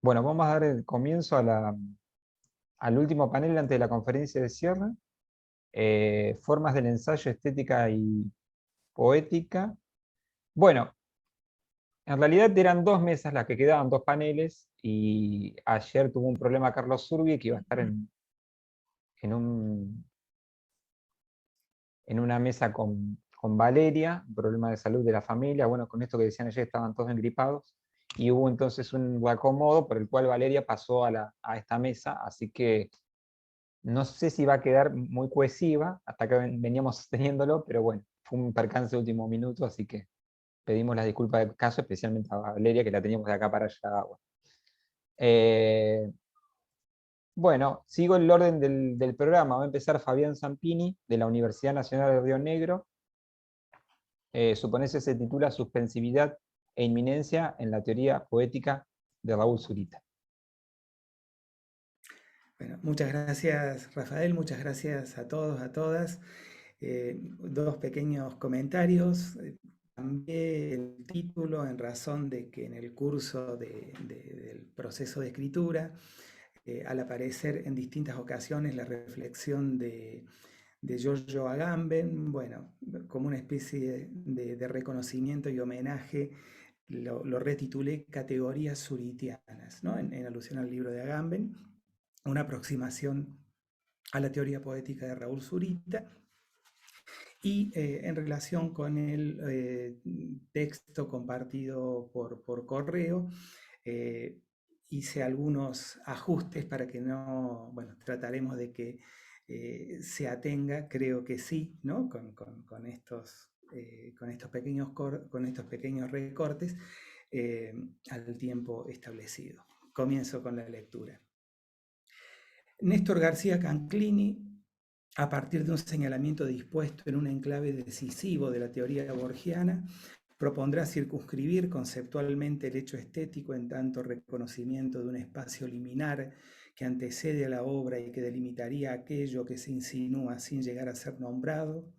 Bueno, vamos a dar el comienzo al último panel antes de la conferencia de cierre. Formas del ensayo, estética y poética. Bueno, en realidad eran dos mesas las que quedaban, dos paneles, y ayer tuvo un problema Carlos Zurbi, que iba a estar en, un, en una mesa con Valeria, un problema de salud de la familia. Bueno, con esto que decían ayer, estaban todos engripados, y hubo entonces un reacomodo por el cual Valeria pasó a esta mesa, así que no sé si va a quedar muy cohesiva, hasta que veníamos sosteniéndolo, pero bueno, fue un percance de último minuto, así que pedimos las disculpas del caso, especialmente a Valeria, que la teníamos de acá para allá. Eh, bueno, sigo el orden del programa. Va a empezar Fabián Zampini, de la Universidad Nacional de Río Negro. Su ponencia se titula Suspensividad e inminencia en la teoría poética de Raúl Zurita. Bueno, muchas gracias, Rafael, muchas gracias a todos, a todas. Dos pequeños comentarios. Cambié el título en razón de que en el curso del proceso de escritura, al aparecer en distintas ocasiones la reflexión de Giorgio Agamben, bueno, como una especie de reconocimiento y homenaje, lo retitulé Categorías Zuritianas, ¿no? En alusión al libro de Agamben, una aproximación a la teoría poética de Raúl Zurita. Y en relación con el texto compartido por correo, hice algunos ajustes para que no, bueno, trataremos de que se atenga, creo que sí, ¿no? Con estos pequeños recortes al tiempo establecido. Comienzo con la lectura. Néstor García Canclini, a partir de un señalamiento dispuesto en un enclave decisivo de la teoría borgiana, propondrá circunscribir conceptualmente el hecho estético en tanto reconocimiento de un espacio liminar que antecede a la obra y que delimitaría aquello que se insinúa sin llegar a ser nombrado,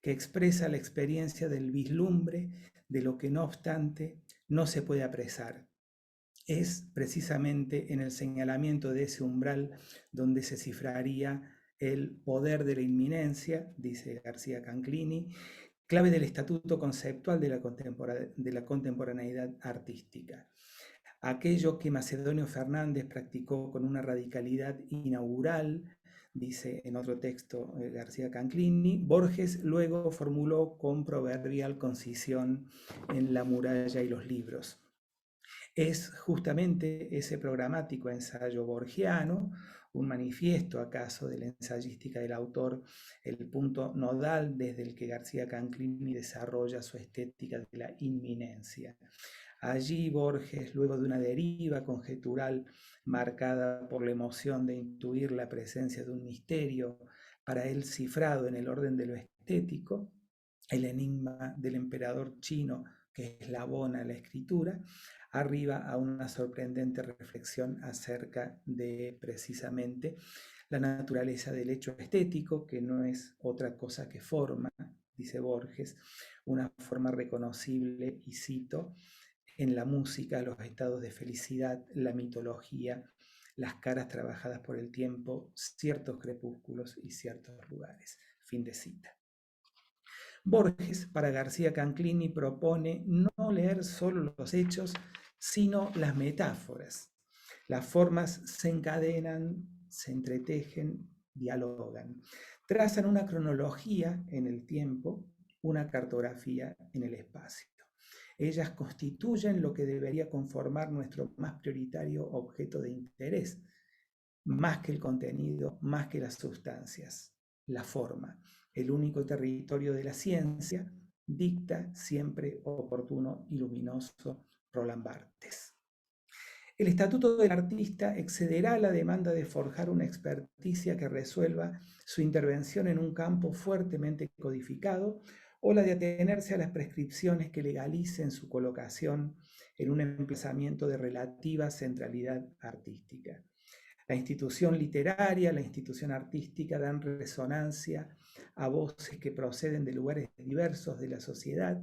que expresa la experiencia del vislumbre de lo que no obstante no se puede apresar. Es precisamente en el señalamiento de ese umbral donde se cifraría el poder de la inminencia, dice García Canclini, clave del estatuto conceptual de la contemporaneidad artística. Aquello que Macedonio Fernández practicó con una radicalidad inaugural, dice en otro texto García Canclini, Borges luego formuló con proverbial concisión en La muralla y los libros. Es justamente ese programático ensayo borgiano, un manifiesto acaso de la ensayística del autor, el punto nodal desde el que García Canclini desarrolla su estética de la inminencia. Allí Borges, luego de una deriva conjetural marcada por la emoción de intuir la presencia de un misterio, para él cifrado en el orden de lo estético, el enigma del emperador chino que eslabona la escritura, arriba a una sorprendente reflexión acerca de precisamente la naturaleza del hecho estético, que no es otra cosa que forma, dice Borges, una forma reconocible, y cito, en la música, los estados de felicidad, la mitología, las caras trabajadas por el tiempo, ciertos crepúsculos y ciertos lugares. Fin de cita. Borges, para García Canclini, propone no leer solo los hechos, sino las metáforas. Las formas se encadenan, se entretejen, dialogan. Trazan una cronología en el tiempo, una cartografía en el espacio. Ellas constituyen lo que debería conformar nuestro más prioritario objeto de interés, más que el contenido, más que las sustancias, la forma. El único territorio de la ciencia, dicta siempre oportuno y luminoso Roland Barthes. El estatuto del artista excederá la demanda de forjar una experticia que resuelva su intervención en un campo fuertemente codificado o la de atenerse a las prescripciones que legalicen su colocación en un emplazamiento de relativa centralidad artística. La institución literaria, la institución artística dan resonancia a voces que proceden de lugares diversos de la sociedad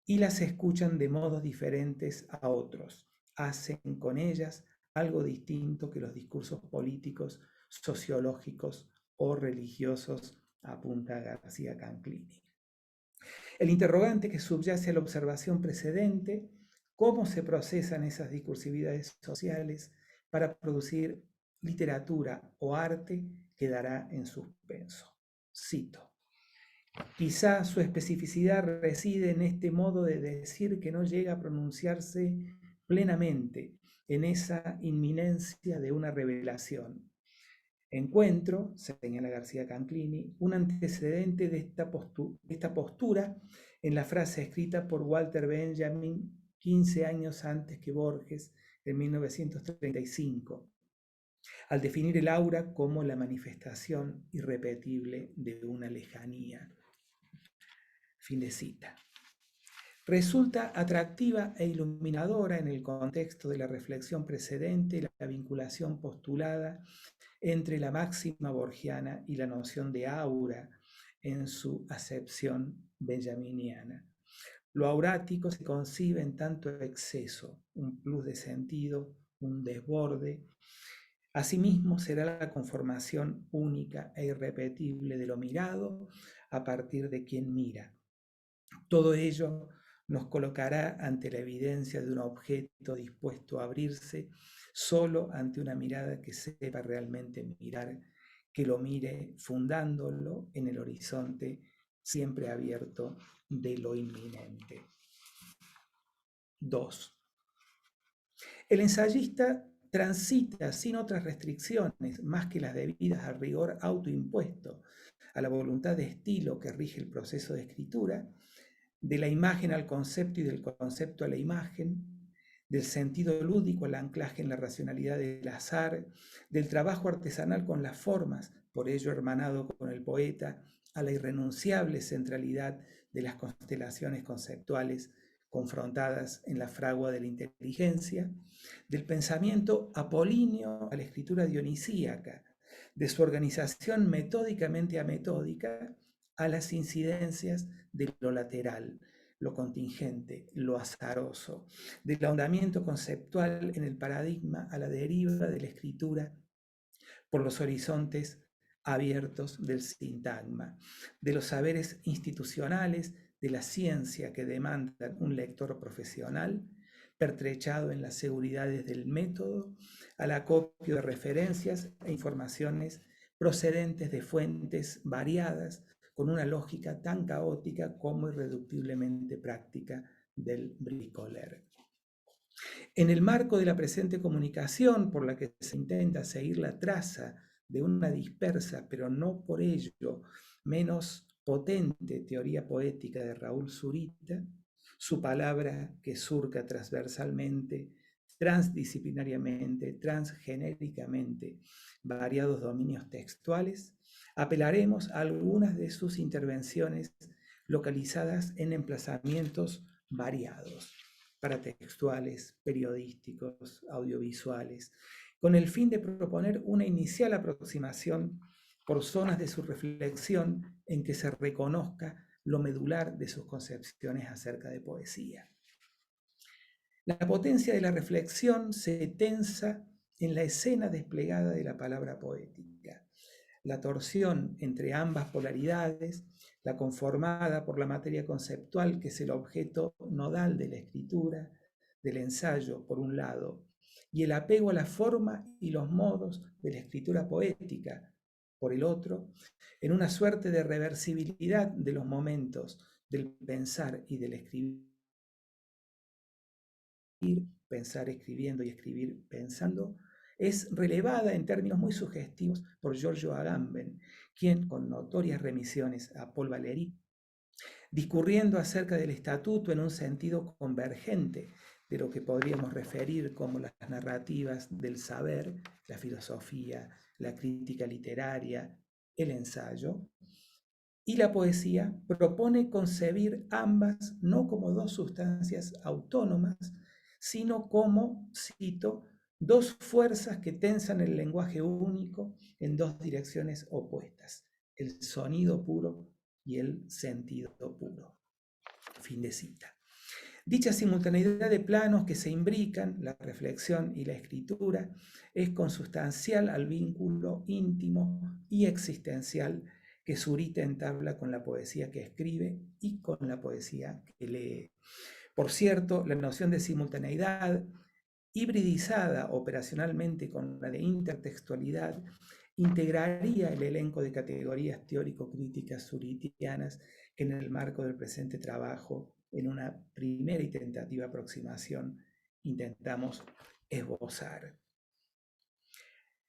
y las escuchan de modos diferentes a otros. hacen con ellas algo distinto que los discursos políticos, sociológicos o religiosos, apunta García Canclini. El interrogante que subyace a la observación precedente, cómo se procesan esas discursividades sociales para producir literatura o arte, quedará en suspenso. Cito: quizá su especificidad reside en este modo de decir que no llega a pronunciarse plenamente en esa inminencia de una revelación. Encuentro, señala García Canclini, un antecedente de esta postura en la frase escrita por Walter Benjamin 15 años antes que Borges, en 1935, al definir el aura como la manifestación irrepetible de una lejanía. Fin de cita. Resulta atractiva e iluminadora en el contexto de la reflexión precedente la vinculación postulada entre la máxima borgiana y la noción de aura en su acepción benjaminiana. Lo aurático se concibe en tanto exceso, un plus de sentido, un desborde. Asimismo, será la conformación única e irrepetible de lo mirado a partir de quien mira. Todo ello nos colocará ante la evidencia de un objeto dispuesto a abrirse solo ante una mirada que sepa realmente mirar, que lo mire fundándolo en el horizonte siempre abierto de lo inminente. 2. El ensayista transita sin otras restricciones más que las debidas al rigor autoimpuesto, a la voluntad de estilo que rige el proceso de escritura, de la imagen al concepto y del concepto a la imagen, del sentido lúdico al anclaje en la racionalidad del azar, del trabajo artesanal con las formas, por ello hermanado con el poeta, a la irrenunciable centralidad de las constelaciones conceptuales confrontadas en la fragua de la inteligencia, del pensamiento apolíneo a la escritura dionisíaca, de su organización metódicamente ametódica a las incidencias de lo lateral, lo contingente, lo azaroso, del ahondamiento conceptual en el paradigma a la deriva de la escritura por los horizontes abiertos del sintagma, de los saberes institucionales, de la ciencia que demandan un lector profesional, pertrechado en las seguridades del método, al acopio de referencias e informaciones procedentes de fuentes variadas, con una lógica tan caótica como irreductiblemente práctica del bricoler. En el marco de la presente comunicación, por la que se intenta seguir la traza de una dispersa, pero no por ello menos potente teoría poética de Raúl Zurita, su palabra que surca transversalmente, transdisciplinariamente, transgenéricamente variados dominios textuales, apelaremos a algunas de sus intervenciones localizadas en emplazamientos variados, paratextuales, periodísticos, audiovisuales, con el fin de proponer una inicial aproximación por zonas de su reflexión en que se reconozca lo medular de sus concepciones acerca de poesía. La potencia de la reflexión se tensa en la escena desplegada de la palabra poética. La torsión entre ambas polaridades, la conformada por la materia conceptual, que es el objeto nodal de la escritura, del ensayo, por un lado, y el apego a la forma y los modos de la escritura poética, por el otro, en una suerte de reversibilidad de los momentos del pensar y del escribir, pensar escribiendo y escribir pensando, es relevada en términos muy sugestivos por Giorgio Agamben, quien, con notorias remisiones a Paul Valéry, discurriendo acerca del estatuto en un sentido convergente de lo que podríamos referir como las narrativas del saber, la filosofía, la crítica literaria, el ensayo, y la poesía, propone concebir ambas no como dos sustancias autónomas, sino como, cito, dos fuerzas que tensan el lenguaje único en dos direcciones opuestas, el sonido puro y el sentido puro. Fin de cita. Dicha simultaneidad de planos que se imbrican, la reflexión y la escritura, es consustancial al vínculo íntimo y existencial que Zurita entabla con la poesía que escribe y con la poesía que lee. Por cierto, la noción de simultaneidad, hibridizada operacionalmente con la de intertextualidad, integraría el elenco de categorías teórico-críticas zuritianas que en el marco del presente trabajo, en una primera y tentativa aproximación, intentamos esbozar.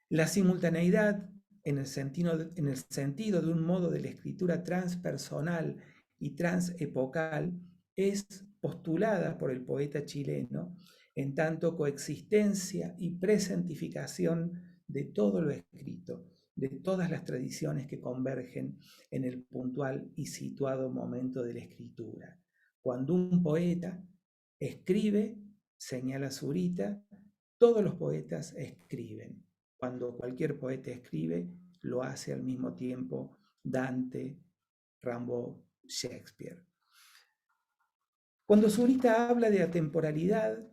La simultaneidad, en el sentido de un modo de la escritura transpersonal y transepocal, es postulada por el poeta chileno en tanto coexistencia y presentificación de todo lo escrito, de todas las tradiciones que convergen en el puntual y situado momento de la escritura. Cuando un poeta escribe, señala Zurita, todos los poetas escriben. Cuando cualquier poeta escribe, lo hace al mismo tiempo Dante, Rimbaud, Shakespeare. Cuando Zurita habla de atemporalidad,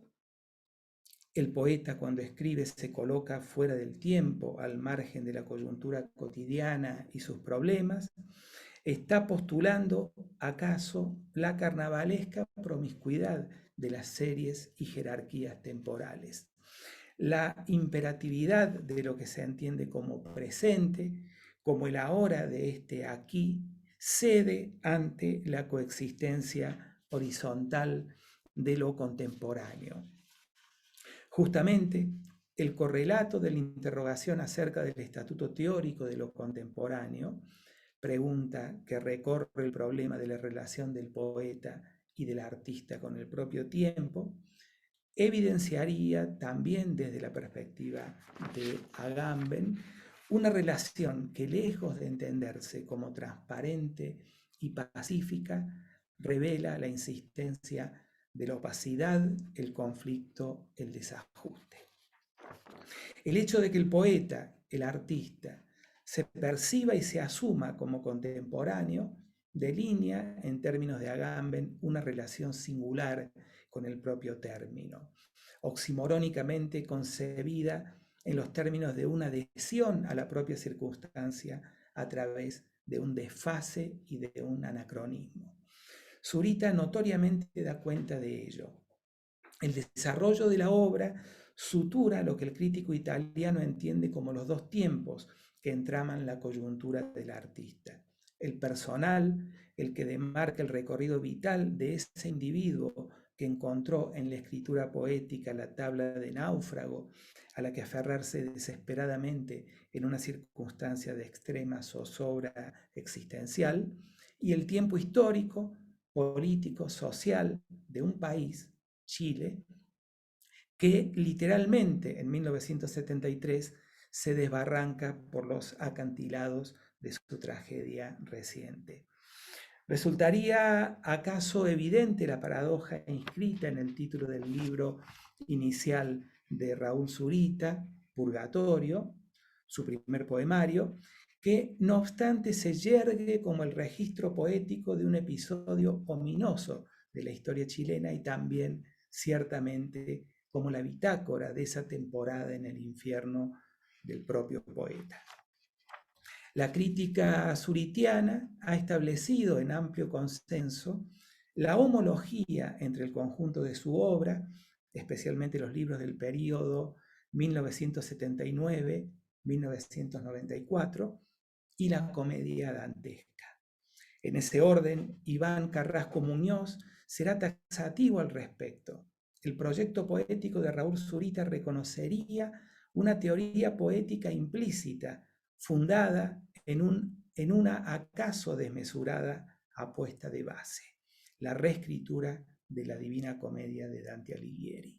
el poeta cuando escribe se coloca fuera del tiempo, al margen de la coyuntura cotidiana y sus problemas, está postulando acaso la carnavalesca promiscuidad de las series y jerarquías temporales. La imperatividad de lo que se entiende como presente, como el ahora de este aquí, cede ante la coexistencia horizontal de lo contemporáneo. Justamente, el correlato de la interrogación acerca del estatuto teórico de lo contemporáneo, pregunta que recorre el problema de la relación del poeta y del artista con el propio tiempo, evidenciaría también desde la perspectiva de Agamben una relación que, lejos de entenderse como transparente y pacífica, revela la insistencia de la opacidad, el conflicto, el desajuste. El hecho de que el poeta, el artista, se perciba y se asuma como contemporáneo, delinea, en términos de Agamben, una relación singular con el propio término, oximorónicamente concebida en los términos de una adhesión a la propia circunstancia a través de un desfase y de un anacronismo. Zurita notoriamente da cuenta de ello. El desarrollo de la obra sutura lo que el crítico italiano entiende como los dos tiempos que entraman la coyuntura del artista. El personal, el que demarca el recorrido vital de ese individuo que encontró en la escritura poética la tabla de náufrago, a la que aferrarse desesperadamente en una circunstancia de extrema zozobra existencial, y el tiempo histórico, político, social de un país, Chile, que literalmente en 1973 se desbarranca por los acantilados de su tragedia reciente. ¿Resultaría acaso evidente la paradoja inscrita en el título del libro inicial de Raúl Zurita, Purgatorio, su primer poemario, que no obstante se yergue como el registro poético de un episodio ominoso de la historia chilena y también ciertamente como la bitácora de esa temporada en el infierno del propio poeta? La crítica zuritiana ha establecido en amplio consenso la homología entre el conjunto de su obra, especialmente los libros del período 1979-1994, y la comedia dantesca. En ese orden, Iván Carrasco Muñoz será taxativo al respecto. El proyecto poético de Raúl Zurita reconocería una teoría poética implícita, fundada en una acaso desmesurada apuesta de base, la reescritura de la Divina Comedia de Dante Alighieri.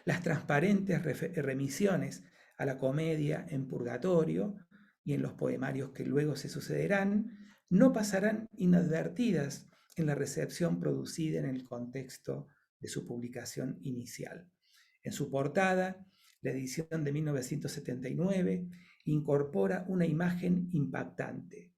Las transparentes remisiones a la comedia en Purgatorio y en los poemarios que luego se sucederán no pasarán inadvertidas en la recepción producida en el contexto de su publicación inicial. En su portada, la edición de 1979 incorpora una imagen impactante.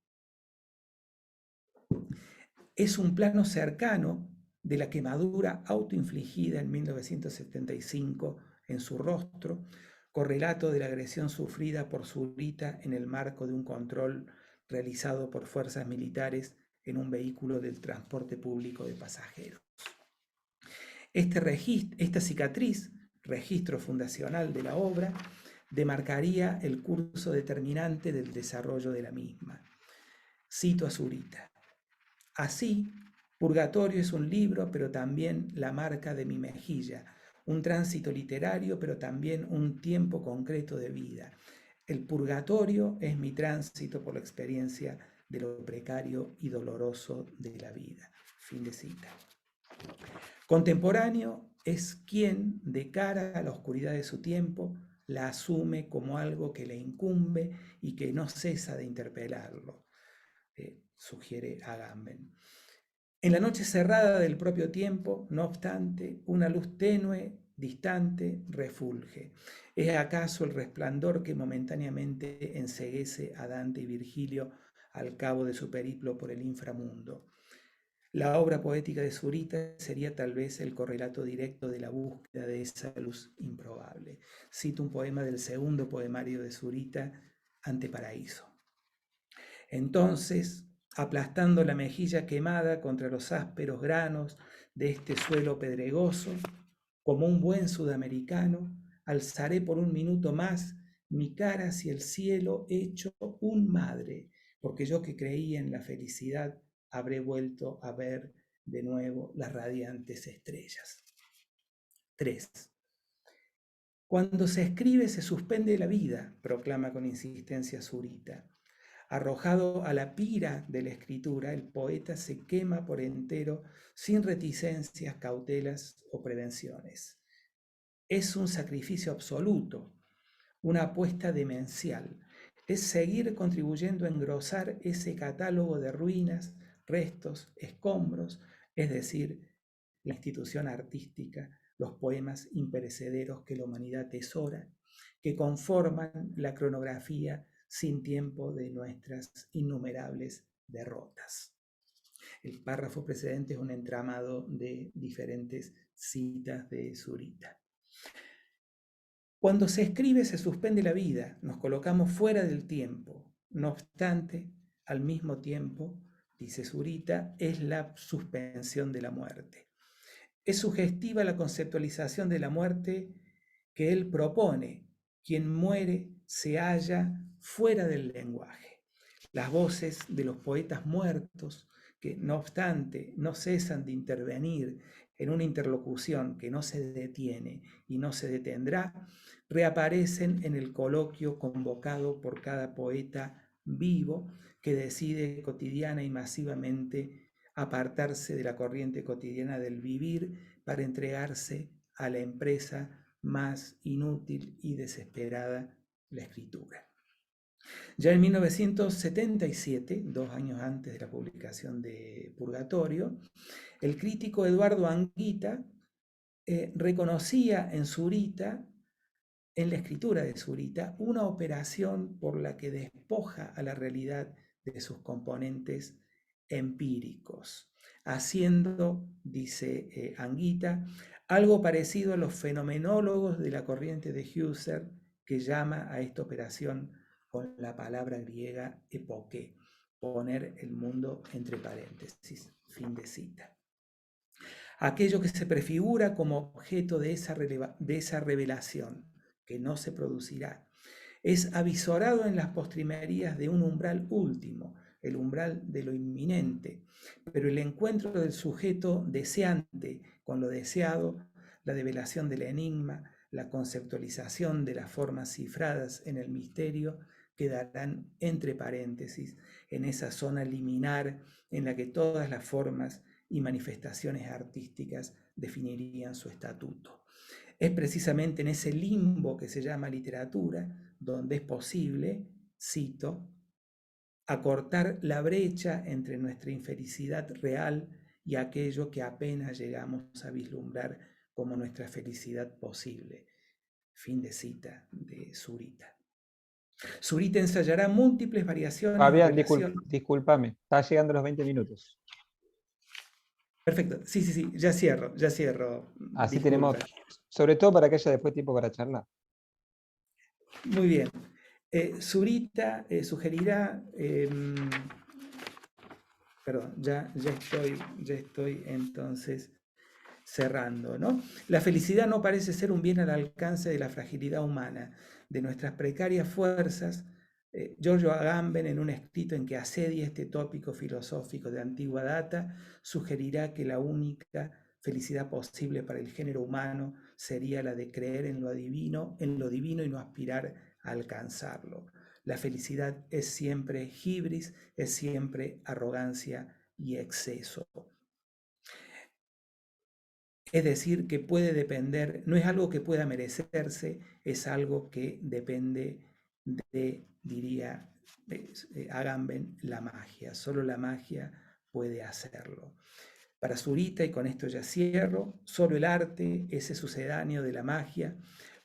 Es un plano cercano de la quemadura autoinfligida en 1975 en su rostro, correlato de la agresión sufrida por Zurita en el marco de un control realizado por fuerzas militares en un vehículo del transporte público de pasajeros. Esta cicatriz, registro fundacional de la obra, demarcaría el curso determinante del desarrollo de la misma. Cito a Zurita: así, Purgatorio es un libro, pero también la marca de mi mejilla, un tránsito literario, pero también un tiempo concreto de vida. El purgatorio es mi tránsito por la experiencia de lo precario y doloroso de la vida. Fin de cita. Contemporáneo es quien, de cara a la oscuridad de su tiempo, la asume como algo que le incumbe y que no cesa de interpelarlo, sugiere Agamben. En la noche cerrada del propio tiempo, no obstante, una luz tenue, distante, refulge. ¿Es acaso el resplandor que momentáneamente enceguece a Dante y Virgilio al cabo de su periplo por el inframundo? La obra poética de Zurita sería tal vez el correlato directo de la búsqueda de esa luz improbable. Cito un poema del segundo poemario de Zurita, Anteparaíso. Entonces, aplastando la mejilla quemada contra los ásperos granos de este suelo pedregoso, como un buen sudamericano, alzaré por un minuto más mi cara hacia el cielo hecho un madre, porque yo que creía en la felicidad habré vuelto a ver de nuevo las radiantes estrellas. 3. Cuando se escribe se suspende la vida, proclama con insistencia Zurita. Arrojado a la pira de la escritura, el poeta se quema por entero sin reticencias, cautelas o prevenciones. Es un sacrificio absoluto, una apuesta demencial. Es seguir contribuyendo a engrosar ese catálogo de ruinas, restos, escombros, es decir, la institución artística, los poemas imperecederos que la humanidad tesora, que conforman la cronografía sin tiempo de nuestras innumerables derrotas. El párrafo precedente es un entramado de diferentes citas de Zurita. Cuando se escribe se suspende la vida, nos colocamos fuera del tiempo. No obstante, al mismo tiempo, dice Zurita, es la suspensión de la muerte. Es sugestiva la conceptualización de la muerte que él propone. Quien muere se halla fuera del lenguaje. Las voces de los poetas muertos, que no obstante no cesan de intervenir en una interlocución que no se detiene y no se detendrá, reaparecen en el coloquio convocado por cada poeta vivo que decide cotidiana y masivamente apartarse de la corriente cotidiana del vivir para entregarse a la empresa más inútil y desesperada, la escritura. Ya en 1977, 2 años antes de la publicación de Purgatorio, el crítico Eduardo Anguita reconocía en Zurita, en la escritura de Zurita, una operación por la que despoja a la realidad de sus componentes empíricos, haciendo, dice Anguita, algo parecido a los fenomenólogos de la corriente de Husserl, que llama a esta operación con la palabra griega epoké, poner el mundo entre paréntesis, fin de cita. Aquello que se prefigura como objeto de esa revelación, que no se producirá, es avisorado en las postrimerías de un umbral último, el umbral de lo inminente, pero el encuentro del sujeto deseante con lo deseado, la develación del enigma, la conceptualización de las formas cifradas en el misterio, quedarán entre paréntesis en esa zona liminar en la que todas las formas y manifestaciones artísticas definirían su estatuto. Es precisamente en ese limbo que se llama literatura donde es posible, cito, acortar la brecha entre nuestra infelicidad real y aquello que apenas llegamos a vislumbrar como nuestra felicidad posible. Fin de cita de Zurita. Zurita ensayará múltiples variaciones o Fabián, relaciones. discúlpame, está llegando los 20 minutos. Perfecto. Sí, sí, sí, ya cierro, ya cierro. Así tenemos, Disculpa. sobre todo para que haya después tiempo para charlar. Muy bien. Zurita sugerirá, perdón, ya estoy entonces cerrando, ¿no? La felicidad no parece ser un bien al alcance de la fragilidad humana, de nuestras precarias fuerzas. Giorgio Agamben, en un escrito en que asedia este tópico filosófico de antigua data, sugerirá que la única felicidad posible para el género humano sería la de creer en lo divino y no aspirar a alcanzarlo. La felicidad es siempre hibris, es siempre arrogancia y exceso. Es decir, que puede depender, no es algo que pueda merecerse, es algo que depende de, diría Agamben, la magia. Solo la magia puede hacerlo. Para Zurita, y con esto ya cierro, solo el arte, ese sucedáneo de la magia,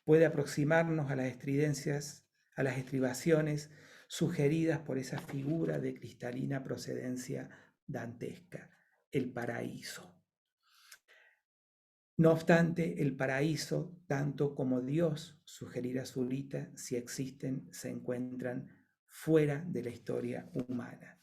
puede aproximarnos a las estridencias, a las estribaciones sugeridas por esa figura de cristalina procedencia dantesca, el paraíso. No obstante, el paraíso, tanto como Dios, sugerirá Zurita, si existen, se encuentran fuera de la historia humana.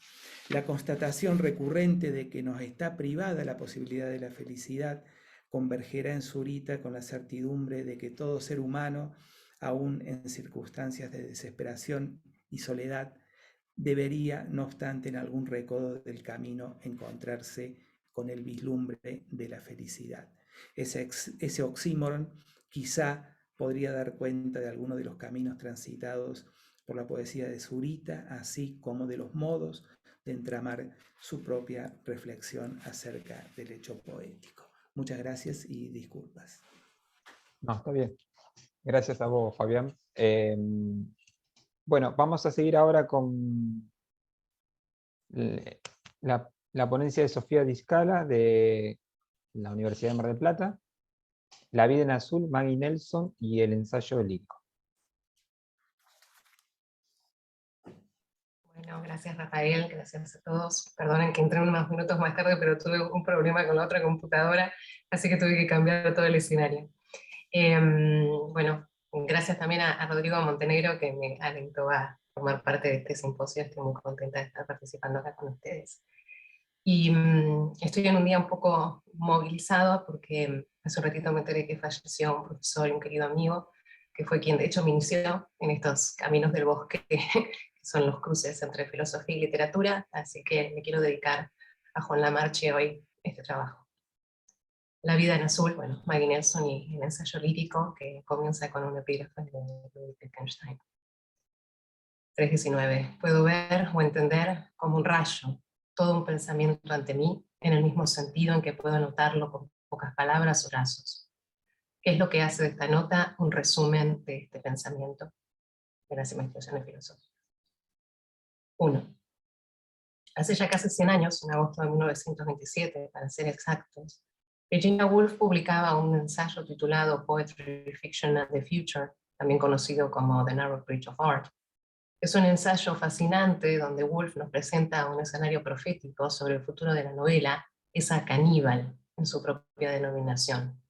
La constatación recurrente de que nos está privada la posibilidad de la felicidad convergerá en Zurita con la certidumbre de que todo ser humano, aun en circunstancias de desesperación y soledad, debería, no obstante, en algún recodo del camino encontrarse con el vislumbre de la felicidad. Ese oxímoron quizá podría dar cuenta de algunos de los caminos transitados por la poesía de Zurita, así como de los modos de entramar su propia reflexión acerca del hecho poético. Muchas gracias y disculpas. No, está bien. Gracias a vos, Fabián. Bueno, vamos a seguir ahora con la ponencia de Sofía Discala de la Universidad de Mar del Plata, La vida en azul, Maggie Nelson y el ensayo lírico. Bueno, gracias Rafael, gracias a todos. Perdonen que entré unos minutos más tarde, pero tuve un problema con la otra computadora, así que tuve que cambiar todo el escenario. Bueno, gracias también a Rodrigo Montenegro, que me alentó a formar parte de este simposio. Estoy muy contenta de estar participando acá con ustedes. Y estoy en un día un poco movilizado porque hace un ratito me enteré que falleció un profesor y un querido amigo, que fue quien de hecho me inició en estos caminos del bosque, que son los cruces entre filosofía y literatura, así que me quiero dedicar a Juan Lamarche hoy este trabajo. La vida en azul, bueno, Maggie Nelson y el ensayo lírico, que comienza con un epígrafe de Ludwig Wittgenstein. 3:19. Puedo ver o entender como un rayo todo un pensamiento ante mí, en el mismo sentido en que puedo anotarlo con pocas palabras o trazos. ¿Qué es lo que hace de esta nota un resumen de este pensamiento? De las investigaciones filosóficas. 1. Hace ya casi 100 años, en agosto de 1927, para ser exactos, Virginia Woolf publicaba un ensayo titulado Poetry, Fiction and the Future, también conocido como The Narrow Bridge of Art. Es un ensayo fascinante donde Woolf nos presenta un escenario profético sobre el futuro de la novela, esa caníbal en su propia denominación.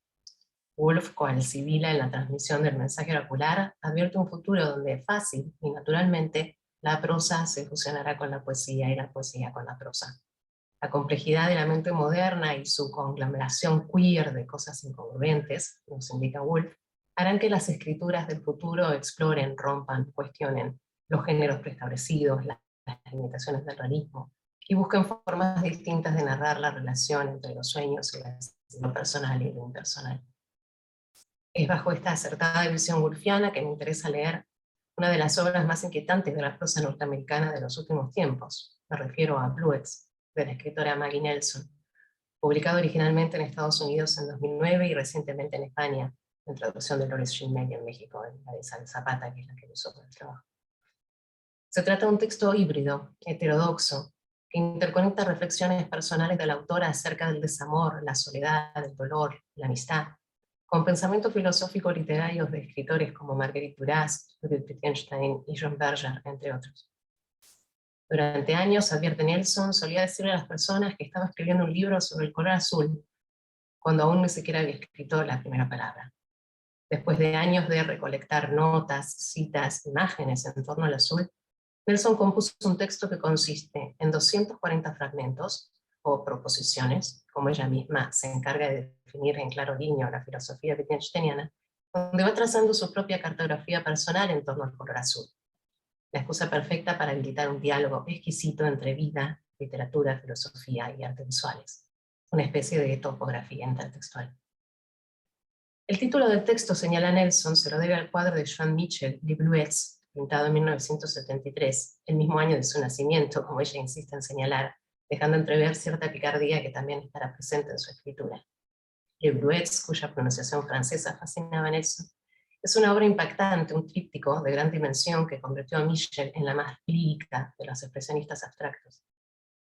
Woolf, cual sibila en la transmisión del mensaje oracular, advierte un futuro donde fácil y naturalmente la prosa se fusionará con la poesía y la poesía con la prosa. La complejidad de la mente moderna y su conglomeración queer de cosas incongruentes, nos indica Woolf, harán que las escrituras del futuro exploren, rompan, cuestionen los géneros preestablecidos, las limitaciones del realismo, y busquen formas distintas de narrar la relación entre los sueños y lo personal y lo impersonal. Es bajo esta acertada visión woolfiana que me interesa leer una de las obras más inquietantes de la prosa norteamericana de los últimos tiempos. Me refiero a Bluets, de la escritora Maggie Nelson, publicado originalmente en Estados Unidos en 2009 y recientemente en España, en traducción de Loris Schilmey en México, en la de Isabel Zapata, que es la que usó para el trabajo. Se trata de un texto híbrido, heterodoxo, que interconecta reflexiones personales de la autora acerca del desamor, la soledad, el dolor, la amistad, con pensamientos filosóficos literarios de escritores como Marguerite Duras, Ludwig Wittgenstein y John Berger, entre otros. Durante años, advierte Nelson, solía decirle a las personas que estaba escribiendo un libro sobre el color azul, cuando aún ni siquiera había escrito la primera palabra. Después de años de recolectar notas, citas, imágenes en torno al azul, Nelson compuso un texto que consiste en 240 fragmentos, o proposiciones, como ella misma se encarga de definir en claro línea la filosofía wittgensteiniana, donde va trazando su propia cartografía personal en torno al color azul. La excusa perfecta para habilitar un diálogo exquisito entre vida, literatura, filosofía y artes visuales, una especie de topografía intertextual. El título del texto, señala Nelson, se lo debe al cuadro de Joan Mitchell, Les Bluets, pintado en 1973, el mismo año de su nacimiento, como ella insiste en señalar, dejando entrever cierta picardía que también estará presente en su escritura. Les Bluets, cuya pronunciación francesa fascinaba a Nelson, es una obra impactante, un tríptico de gran dimensión que convirtió a Mitchell en la más lírica de los expresionistas abstractos.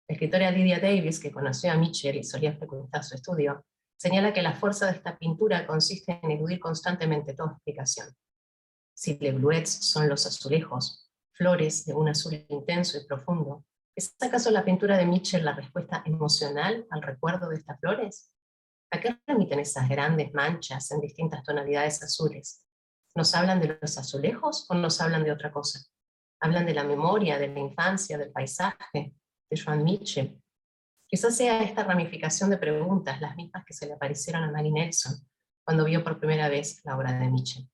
La escritora Lydia Davis, que conoció a Mitchell y solía frecuentar su estudio, señala que la fuerza de esta pintura consiste en eludir constantemente toda explicación. Si Les Bluets son los azulejos, flores de un azul intenso y profundo, ¿es acaso la pintura de Mitchell la respuesta emocional al recuerdo de estas flores? ¿A qué remiten esas grandes manchas en distintas tonalidades azules? ¿Nos hablan de los azulejos o nos hablan de otra cosa? ¿Hablan de la memoria, de la infancia, del paisaje, de Joan Mitchell? Quizás sea esta ramificación de preguntas las mismas que se le aparecieron a Maggie Nelson cuando vio por primera vez la obra de Mitchell.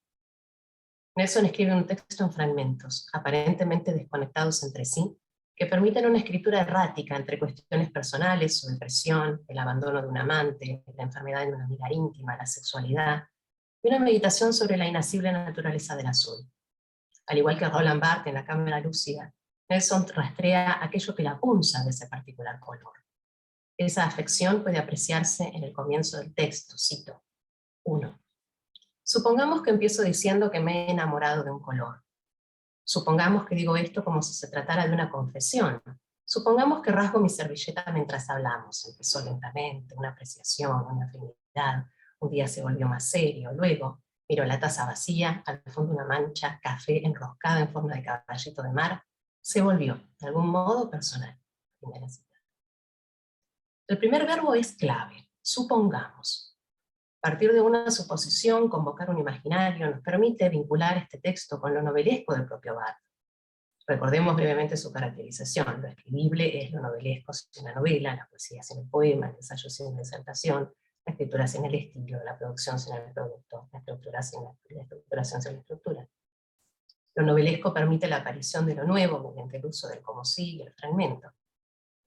Nelson escribe un texto en fragmentos, aparentemente desconectados entre sí, que permiten una escritura errática entre cuestiones personales, su depresión, el abandono de un amante, la enfermedad de una amiga íntima, la sexualidad, y una meditación sobre la inasible naturaleza del azul. Al igual que Roland Barthes en La cámara lúcida, Nelson rastrea aquello que la punza de ese particular color. Esa afección puede apreciarse en el comienzo del texto, cito, 1. Supongamos que empiezo diciendo que me he enamorado de un color. Supongamos que digo esto como si se tratara de una confesión. Supongamos que rasgo mi servilleta mientras hablamos. Empezó lentamente, una apreciación, una afinidad. Un día se volvió más serio. Luego, miro la taza vacía, al fondo una mancha, café enroscada en forma de caballito de mar. Se volvió, de algún modo, personal. Primera cita. El primer verbo es clave, supongamos. Partir de una suposición, convocar un imaginario, nos permite vincular este texto con lo novelesco del propio Barthes. Recordemos brevemente su caracterización. Lo escribible es lo novelesco sin la novela, la poesía sin el poema, el ensayo sin la exaltación, la escritura sin el estilo, la producción sin el producto, la estructura sin la estructuración sin la estructura. Lo novelesco permite la aparición de lo nuevo mediante el uso del como sí y el fragmento.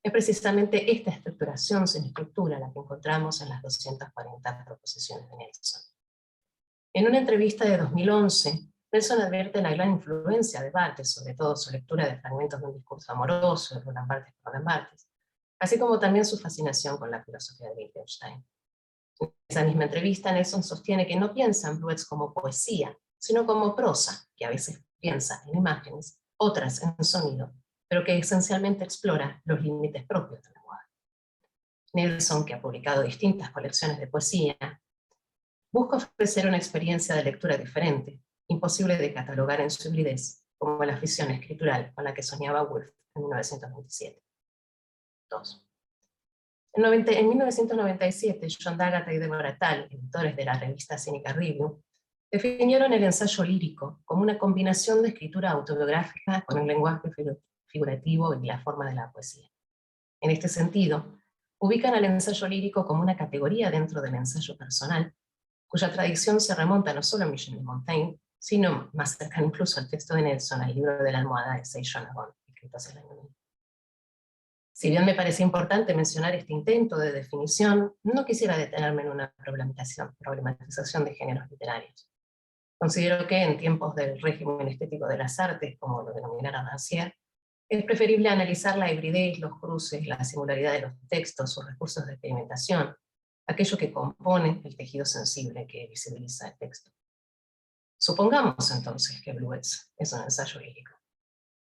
Es precisamente esta estructuración sin estructura la que encontramos en las 240 proposiciones de Nelson. En una entrevista de 2011, Nelson advierte la gran influencia de Barthes, sobre todo su lectura de fragmentos de un discurso amoroso de Roland Barthes, así como también su fascinación con la filosofía de Wittgenstein. En esa misma entrevista, Nelson sostiene que no piensa en Bluets como poesía, sino como prosa, que a veces piensa en imágenes, otras en sonido, pero que esencialmente explora los límites propios del lenguaje. Nelson, que ha publicado distintas colecciones de poesía, busca ofrecer una experiencia de lectura diferente, imposible de catalogar en su hibridez, como la afición escritural con la que soñaba Woolf en 1927. 2. En 1997, John D'Agata y Deborah Tal, editores de la revista Cynical Review, definieron el ensayo lírico como una combinación de escritura autobiográfica con el lenguaje figurativo y la forma de la poesía. En este sentido, ubican al ensayo lírico como una categoría dentro del ensayo personal, cuya tradición se remonta no solo a Michel de Montaigne, sino más cercano incluso al texto de Nelson, al libro de la almohada de Seychelles Agon, escrito hace el año 2000. Si bien me parece importante mencionar este intento de definición, no quisiera detenerme en una problematización de géneros literarios. Considero que en tiempos del régimen estético de las artes, como lo denominara Rancière, es preferible analizar la hibridez, los cruces, la singularidad de los textos, sus recursos de experimentación, aquello que compone el tejido sensible que visibiliza el texto. Supongamos entonces que Bluets es un ensayo lírico.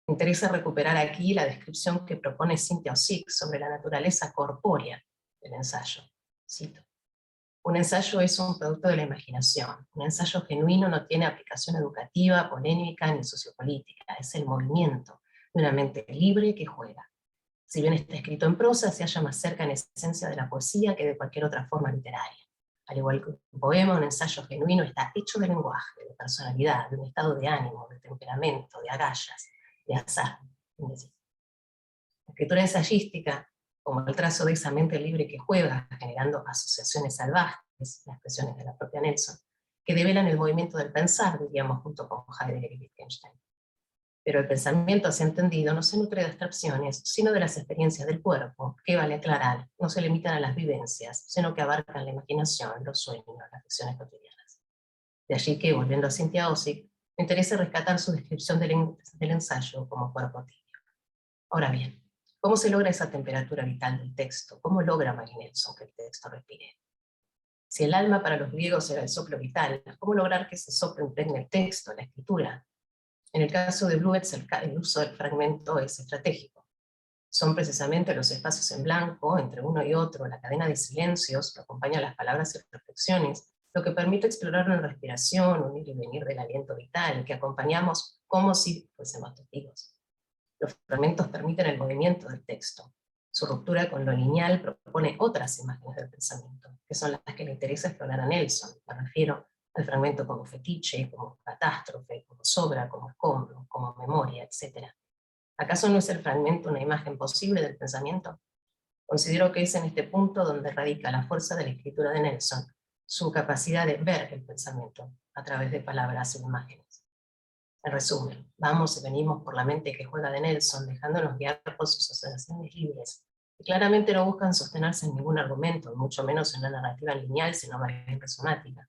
Me interesa recuperar aquí la descripción que propone Cynthia Ozick sobre la naturaleza corpórea del ensayo. Cito: un ensayo es un producto de la imaginación. Un ensayo genuino no tiene aplicación educativa, polémica ni sociopolítica. Es el movimiento, de una mente libre que juega. Si bien está escrito en prosa, se halla más cerca en esencia de la poesía que de cualquier otra forma literaria. Al igual que un poema, un ensayo genuino está hecho de lenguaje, de personalidad, de un estado de ánimo, de temperamento, de agallas, de azar. La escritura ensayística, como el trazo de esa mente libre que juega, generando asociaciones salvajes, las expresiones de la propia Nelson, que develan el movimiento del pensar, diríamos, junto con Heidegger y Wittgenstein. Pero el pensamiento así entendido no se nutre de abstracciones, sino de las experiencias del cuerpo, que vale aclarar, no se limitan a las vivencias, sino que abarcan la imaginación, los sueños, las acciones cotidianas. De allí que, volviendo a Cynthia Ozick, me interesa rescatar su descripción del ensayo como cuerpo tibio. Ahora bien, ¿cómo se logra esa temperatura vital del texto? ¿Cómo logra Mary Nelson que el texto respire? Si el alma para los griegos era el soplo vital, ¿cómo lograr que ese soplo impregne el texto, la escritura? En el caso de Bluetz, el uso del fragmento es estratégico. Son precisamente los espacios en blanco, entre uno y otro, la cadena de silencios que acompaña las palabras y reflexiones, lo que permite explorar una respiración, un ir y venir del aliento vital, que acompañamos como si fuésemos testigos. Los fragmentos permiten el movimiento del texto. Su ruptura con lo lineal propone otras imágenes del pensamiento, que son las que le interesa explorar a Nelson. Me refiero al fragmento como fetiche, como catástrofe, como sobra, como escombro, como memoria, etc. ¿Acaso no es el fragmento una imagen posible del pensamiento? Considero que es en este punto donde radica la fuerza de la escritura de Nelson, su capacidad de ver el pensamiento a través de palabras e imágenes. En resumen, vamos y venimos por la mente que juega de Nelson, dejándonos guiar por sus asociaciones libres, que claramente no buscan sostenerse en ningún argumento, mucho menos en una narrativa lineal, sino más bien resomática.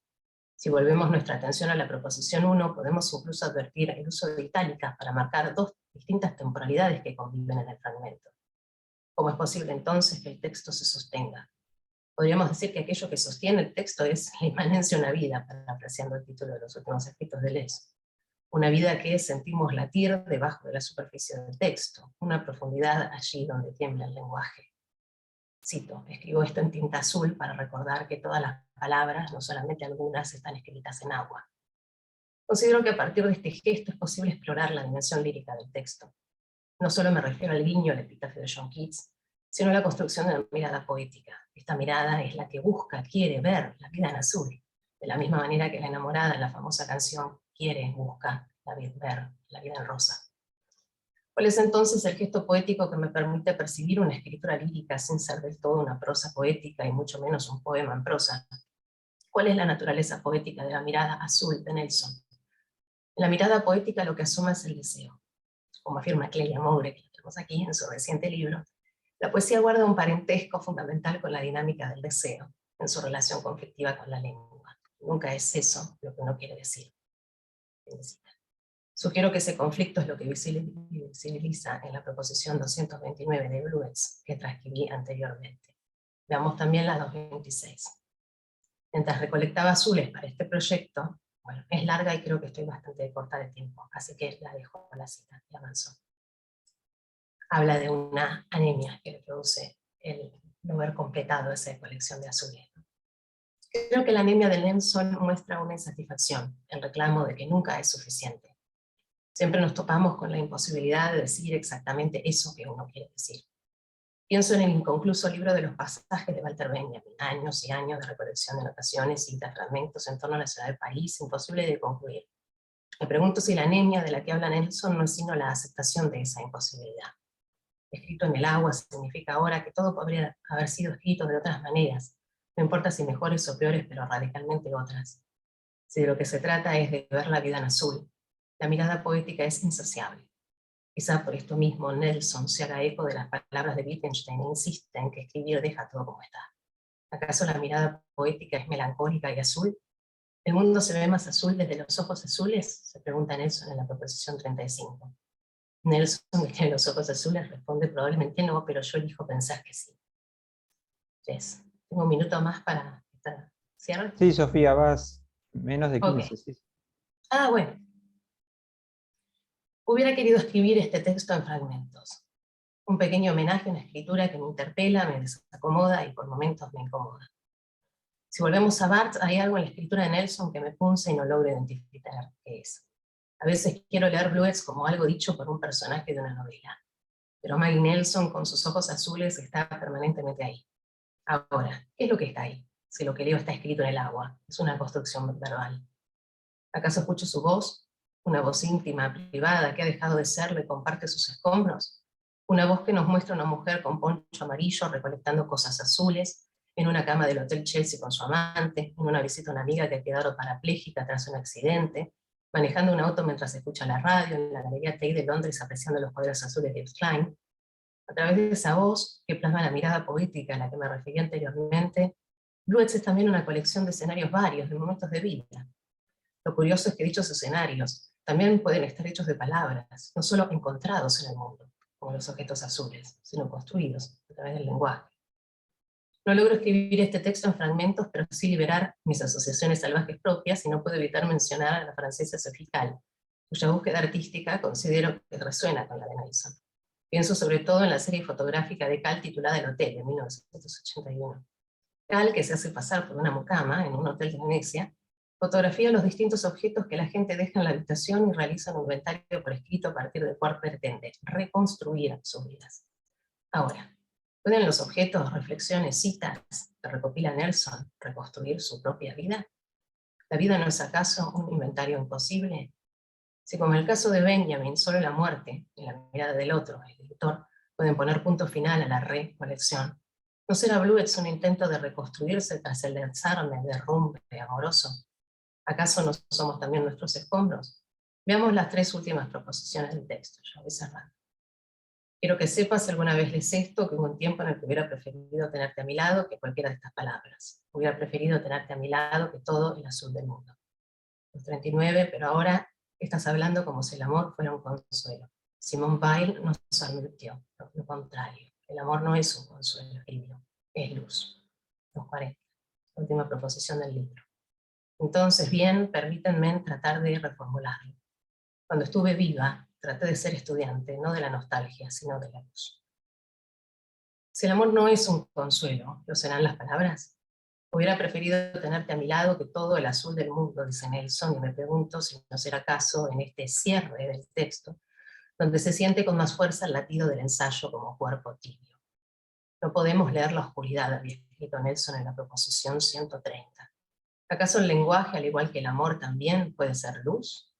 Si volvemos nuestra atención a la proposición 1, podemos incluso advertir el uso de itálicas para marcar dos distintas temporalidades que conviven en el fragmento. ¿Cómo es posible entonces que el texto se sostenga? Podríamos decir que aquello que sostiene el texto es la inmanencia de una vida, parafraseando el título de los últimos escritos de Deleuze. Una vida que sentimos latir debajo de la superficie del texto, una profundidad allí donde tiembla el lenguaje. Cito, escribo esto en tinta azul para recordar que todas las palabras, no solamente algunas, están escritas en agua. Considero que a partir de este gesto es posible explorar la dimensión lírica del texto. No solo me refiero al guiño al epitafio de John Keats, sino a la construcción de una mirada poética. Esta mirada es la que busca, quiere ver la vida en azul, de la misma manera que la enamorada en la famosa canción quiere, busca ver la vida en rosa. ¿Cuál es entonces el gesto poético que me permite percibir una escritura lírica sin ser del todo una prosa poética y mucho menos un poema en prosa? ¿Cuál es la naturaleza poética de la mirada azul de Nelson? En la mirada poética lo que asoma es el deseo. Como afirma Clelia Moure, que tenemos aquí en su reciente libro, la poesía guarda un parentesco fundamental con la dinámica del deseo, en su relación conflictiva con la lengua. Nunca es eso lo que uno quiere decir. Sugiero que ese conflicto es lo que visibiliza en la proposición 229 de Bluetz, que transcribí anteriormente. Veamos también la 226. Mientras recolectaba azules para este proyecto, bueno, es larga y creo que estoy bastante corta de tiempo, así que la dejo la cita y avanzo. Habla de una anemia que le produce el no haber completado esa colección de azules. Creo que la anemia de Nelson muestra una insatisfacción, el reclamo de que nunca es suficiente. Siempre nos topamos con la imposibilidad de decir exactamente eso que uno quiere decir. Pienso en el inconcluso libro de los pasajes de Walter Benjamin, años y años de recolección de anotaciones, citas, fragmentos en torno a la ciudad de París, imposible de concluir. Me pregunto si la anemia de la que habla Nelson no es sino la aceptación de esa imposibilidad. Escrito en el agua significa ahora que todo podría haber sido escrito de otras maneras, no importa si mejores o peores, pero radicalmente otras. Si de lo que se trata es de ver la vida en azul, la mirada poética es insaciable. Quizá por esto mismo Nelson se haga eco de las palabras de Wittgenstein e insiste en que escribir deja todo como está. ¿Acaso la mirada poética es melancólica y azul? ¿El mundo se ve más azul desde los ojos azules?, se pregunta Nelson en la proposición 35. Nelson, que tiene los ojos azules, responde probablemente no, pero yo elijo pensar que sí. Yes. Tengo un minuto más para cierre. Sí, Sofía, vas menos de 15. Okay. Sí. Ah, bueno. Hubiera querido escribir este texto en fragmentos. Un pequeño homenaje a una escritura que me interpela, me desacomoda y por momentos me incomoda. Si volvemos a Barthes, hay algo en la escritura de Nelson que me punza y no logro identificar qué es. A veces quiero leer Bluets como algo dicho por un personaje de una novela, pero Maggie Nelson con sus ojos azules está permanentemente ahí. Ahora, ¿qué es lo que está ahí? Si lo que leo está escrito en el agua, es una construcción verbal. ¿Acaso escucho su voz? Una voz íntima, privada, que ha dejado de serlo y comparte sus escombros. Una voz que nos muestra una mujer con poncho amarillo recolectando cosas azules, en una cama del Hotel Chelsea con su amante, en una visita a una amiga que ha quedado parapléjica tras un accidente, manejando un auto mientras escucha la radio, en la Galería Tate de Londres apreciando los cuadros azules de Klein. A través de esa voz, que plasma la mirada poética a la que me referí anteriormente, Bluets es también una colección de escenarios varios, de momentos de vida. Lo curioso es que dichos escenarios también pueden estar hechos de palabras, no solo encontrados en el mundo, como los objetos azules, sino construidos a través del lenguaje. No logro escribir este texto en fragmentos, pero sí liberar mis asociaciones salvajes propias, y no puedo evitar mencionar a la francesa Sophie Calle, cuya búsqueda artística considero que resuena con la de Nelson. Pienso sobre todo en la serie fotográfica de Calle titulada El Hotel, de 1981. Calle, que se hace pasar por una mucama en un hotel de Venecia, fotografía los distintos objetos que la gente deja en la habitación y realiza un inventario por escrito a partir del cual pretende reconstruir sus vidas. Ahora, ¿pueden los objetos, reflexiones, citas que recopila Nelson reconstruir su propia vida? ¿La vida no es acaso un inventario imposible? Si como en el caso de Benjamin, solo la muerte y la mirada del otro, el lector, pueden poner punto final a la recolección, ¿no será Bluets un intento de reconstruirse tras el desarme, derrumbe amoroso? ¿Acaso no somos también nuestros escombros? Veamos las tres últimas proposiciones del texto, ya voy cerrando. Quiero que sepas, si alguna vez lees esto, que hubo un tiempo en el que hubiera preferido tenerte a mi lado que cualquiera de estas palabras. Hubiera preferido tenerte a mi lado que todo el azul del mundo. Los 39, pero ahora estás hablando como si el amor fuera un consuelo. Simone Weil nos advirtió lo contrario. El amor no es un consuelo, escribió, es luz. Los 40, la última proposición del libro. Entonces, bien, permítanme tratar de reformularlo. Cuando estuve viva, traté de ser estudiante, no de la nostalgia, sino de la luz. Si el amor no es un consuelo, ¿lo serán las palabras? Hubiera preferido tenerte a mi lado que todo el azul del mundo, dice Nelson, y me pregunto si no será caso en este cierre del texto, donde se siente con más fuerza el latido del ensayo como cuerpo tibio. No podemos leer la oscuridad, había escrito Nelson en la proposición 130. ¿Acaso el lenguaje, al igual que el amor, también puede ser luz?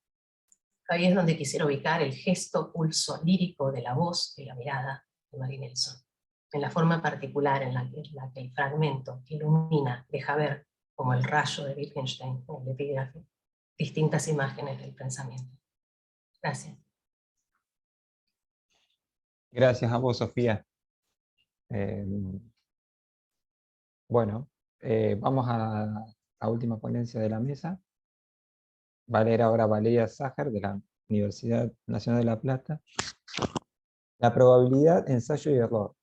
Ahí es donde quisiera ubicar el gesto, pulso lírico de la voz y la mirada de Maggie Nelson, en la forma particular en la que el fragmento ilumina, deja ver, como el rayo de Wittgenstein en el epígrafe, distintas imágenes del pensamiento. Gracias. Gracias a vos, Sofía. Bueno, vamos a la última ponencia de la mesa. Va a leer ahora Valeria Sájar, de la Universidad Nacional de La Plata. La probabilidad, ensayo y error.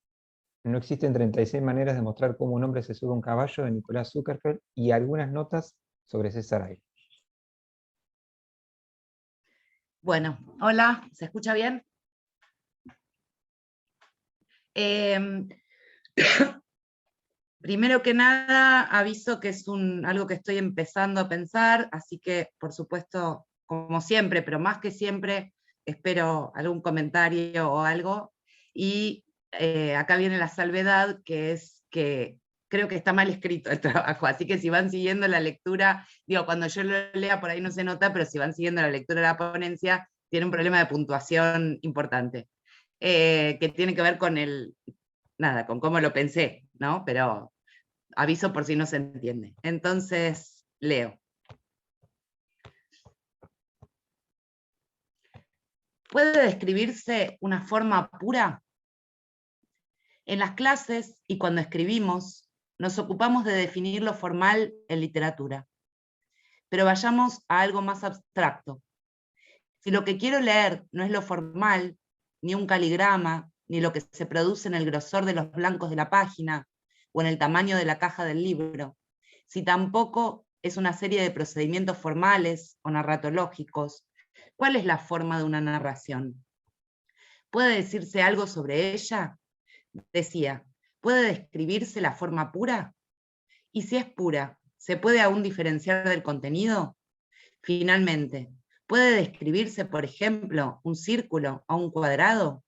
No existen 36 maneras de mostrar cómo un hombre se sube a un caballo, de Nicolás Zuckerfeld, y algunas notas sobre César Aire. Bueno, hola, ¿se escucha bien? Primero que nada, aviso que es algo que estoy empezando a pensar, así que, por supuesto, como siempre, pero más que siempre, espero algún comentario o algo. Y acá viene la salvedad, que es que creo que está mal escrito el trabajo, así que si van siguiendo la lectura, digo, cuando yo lo lea por ahí no se nota, pero si van siguiendo la lectura de la ponencia, tiene un problema de puntuación importante, que tiene que ver con con cómo lo pensé, ¿no? Pero aviso por si no se entiende. Entonces, leo. ¿Puede describirse una forma pura? En las clases y cuando escribimos, nos ocupamos de definir lo formal en literatura. Pero vayamos a algo más abstracto. Si lo que quiero leer no es lo formal, ni un caligrama, ni lo que se produce en el grosor de los blancos de la página, o en el tamaño de la caja del libro, si tampoco es una serie de procedimientos formales o narratológicos, ¿cuál es la forma de una narración? ¿Puede decirse algo sobre ella? Decía, ¿puede describirse la forma pura? Y si es pura, ¿se puede aún diferenciar del contenido? Finalmente, ¿Puede describirse, por ejemplo, un círculo o un cuadrado?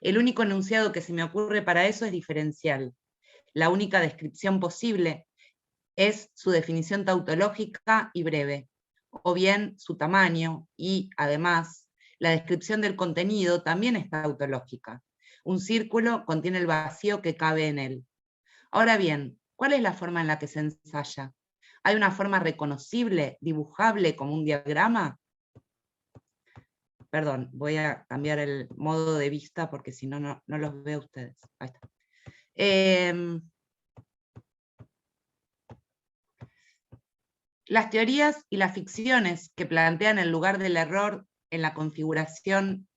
El único enunciado que se me ocurre para eso es diferencial. La única descripción posible es su definición tautológica y breve, o bien su tamaño y, además, la descripción del contenido también es tautológica. Un círculo contiene el vacío que cabe en él. Ahora bien, ¿cuál es la forma en la que se ensaya? ¿Hay una forma reconocible, dibujable como un diagrama? Perdón, voy a cambiar el modo de vista porque si no, no los veo ustedes. Ahí está. Las teorías y las ficciones que plantean el lugar del error en la configuración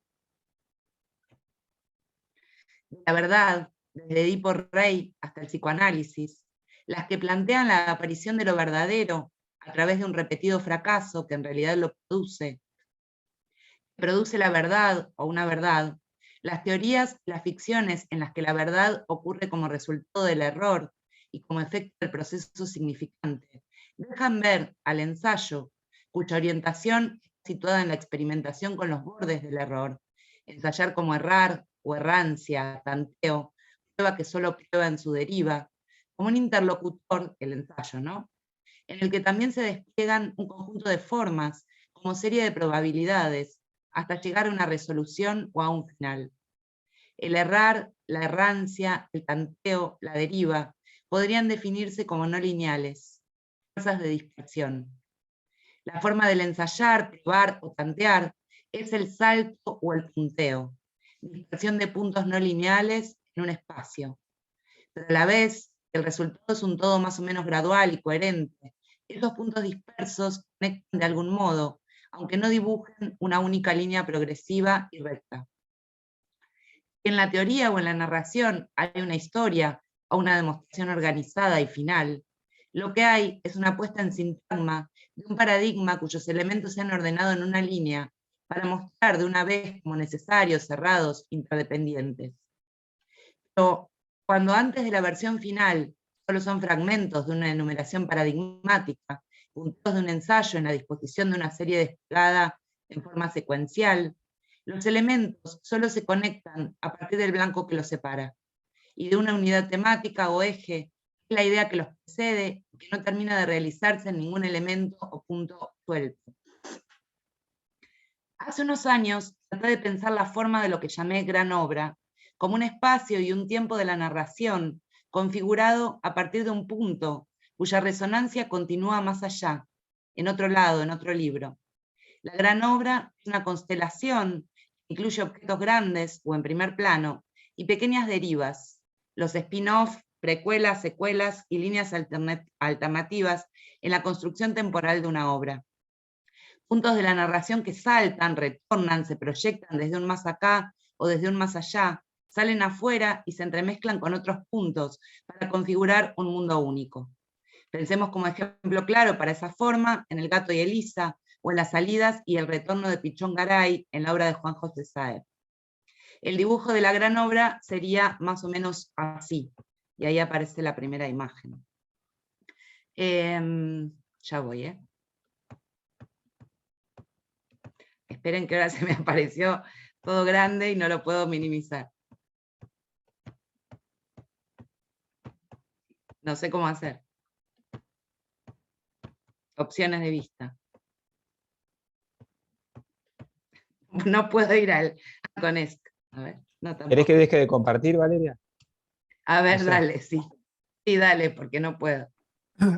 de la verdad, desde Edipo Rey hasta el psicoanálisis, las que plantean la aparición de lo verdadero a través de un repetido fracaso que en realidad lo produce la verdad o una verdad, las teorías, las ficciones en las que la verdad ocurre como resultado del error y como efecto del proceso significante, dejan ver al ensayo, cuya orientación está situada en la experimentación con los bordes del error, ensayar como errar o errancia, tanteo, prueba que solo prueba en su deriva, como un interlocutor, el ensayo, ¿no? En el que también se despliegan un conjunto de formas, como serie de probabilidades, hasta llegar a una resolución o a un final. El errar, la errancia, el tanteo, la deriva, podrían definirse como no lineales, fuerzas de dispersión. La forma del ensayar, probar o tantear es el salto o el punteo, dispersión de puntos no lineales en un espacio. Pero a la vez, el resultado es un todo más o menos gradual y coherente. Esos puntos dispersos conectan de algún modo, aunque no dibujen una única línea progresiva y recta. En la teoría o en la narración hay una historia o una demostración organizada y final. Lo que hay es una puesta en sintagma de un paradigma cuyos elementos se han ordenado en una línea para mostrar de una vez como necesarios, cerrados, interdependientes. Pero cuando antes de la versión final solo son fragmentos de una enumeración paradigmática, puntos de un ensayo en la disposición de una serie desplegada en forma secuencial, los elementos solo se conectan a partir del blanco que los separa, y de una unidad temática o eje, es la idea que los precede y que no termina de realizarse en ningún elemento o punto suelto. Hace unos años traté de pensar la forma de lo que llamé gran obra, como un espacio y un tiempo de la narración, configurado a partir de un punto, cuya resonancia continúa más allá, en otro lado, en otro libro. La gran obra es una constelación que incluye objetos grandes o en primer plano, y pequeñas derivas, los spin-off, precuelas, secuelas y líneas alternativas en la construcción temporal de una obra. Puntos de la narración que saltan, retornan, se proyectan desde un más acá o desde un más allá, salen afuera y se entremezclan con otros puntos para configurar un mundo único. Pensemos como ejemplo claro para esa forma en El gato y Elisa, o en las salidas y el retorno de Pichón Garay en la obra de Juan José Sáez. El dibujo de la gran obra sería más o menos así, y ahí aparece la primera imagen. Ya voy, Esperen que ahora se me apareció todo grande y no lo puedo minimizar. No sé cómo hacer. Opciones de vista. No puedo ir con esto. A ver, no tampoco. ¿Querés que deje de compartir, Valeria? A ver, No sé. dale, sí. Sí, dale, porque no puedo.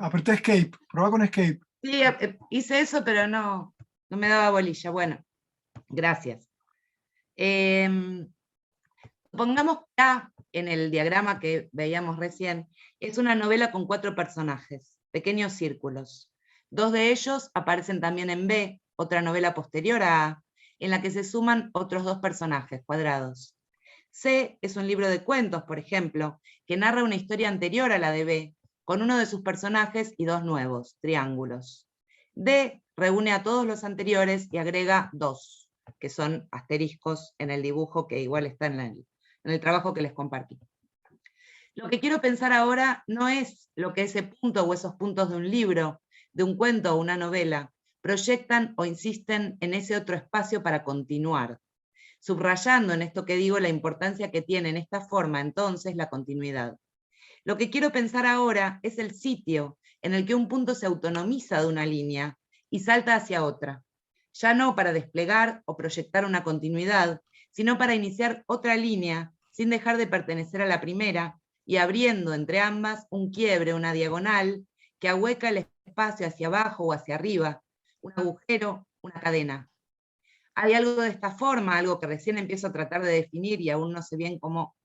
Apreté Escape, probá con Escape. Sí, hice eso, pero no me daba bolilla. Bueno, gracias. Pongamos acá, en el diagrama que veíamos recién, es una novela con 4 personajes, pequeños círculos. 2 de ellos aparecen también en B, otra novela posterior a A, en la que se suman otros 2 personajes, cuadrados. C es un libro de cuentos, por ejemplo, que narra una historia anterior a la de B, con uno de sus personajes y 2 nuevos, triángulos. D reúne a todos los anteriores y agrega 2, que son asteriscos en el dibujo que igual está en el trabajo que les compartí. Lo que quiero pensar ahora no es lo que ese punto o esos puntos de un libro, de un cuento o una novela, proyectan o insisten en ese otro espacio para continuar, subrayando en esto que digo la importancia que tiene en esta forma entonces la continuidad. Lo que quiero pensar ahora es el sitio en el que un punto se autonomiza de una línea y salta hacia otra, ya no para desplegar o proyectar una continuidad, sino para iniciar otra línea sin dejar de pertenecer a la primera y abriendo entre ambas un quiebre, una diagonal, que ahueca el espacio hacia abajo o hacia arriba, un agujero, una cadena. Hay algo de esta forma, algo que recién empiezo a tratar de definir y aún no sé bien cómo,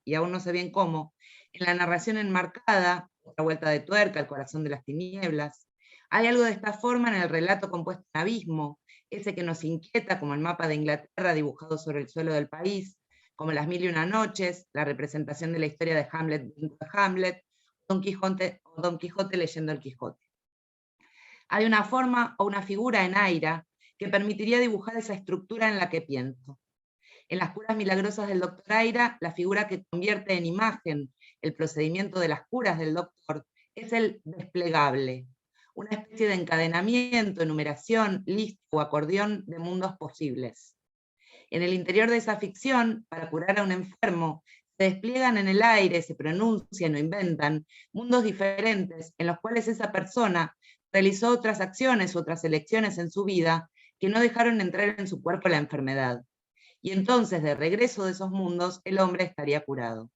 en la narración enmarcada, otra vuelta de tuerca, el corazón de las tinieblas. Hay algo de esta forma en el relato compuesto en abismo, ese que nos inquieta como el mapa de Inglaterra dibujado sobre el suelo del país, como las 1001 noches, la representación de la historia de Hamlet dentro de Hamlet, Don Quijote leyendo el Quijote. Hay una forma o una figura en Aira que permitiría dibujar esa estructura en la que pienso. En las curas milagrosas del doctor Aira, la figura que convierte en imagen el procedimiento de las curas del doctor es el desplegable, una especie de encadenamiento, enumeración, lista o acordeón de mundos posibles. En el interior de esa ficción, para curar a un enfermo, se despliegan en el aire, se pronuncian o inventan mundos diferentes en los cuales esa persona realizó otras acciones u otras elecciones en su vida que no dejaron entrar en su cuerpo la enfermedad. Y entonces, de regreso de esos mundos, el hombre estaría curado.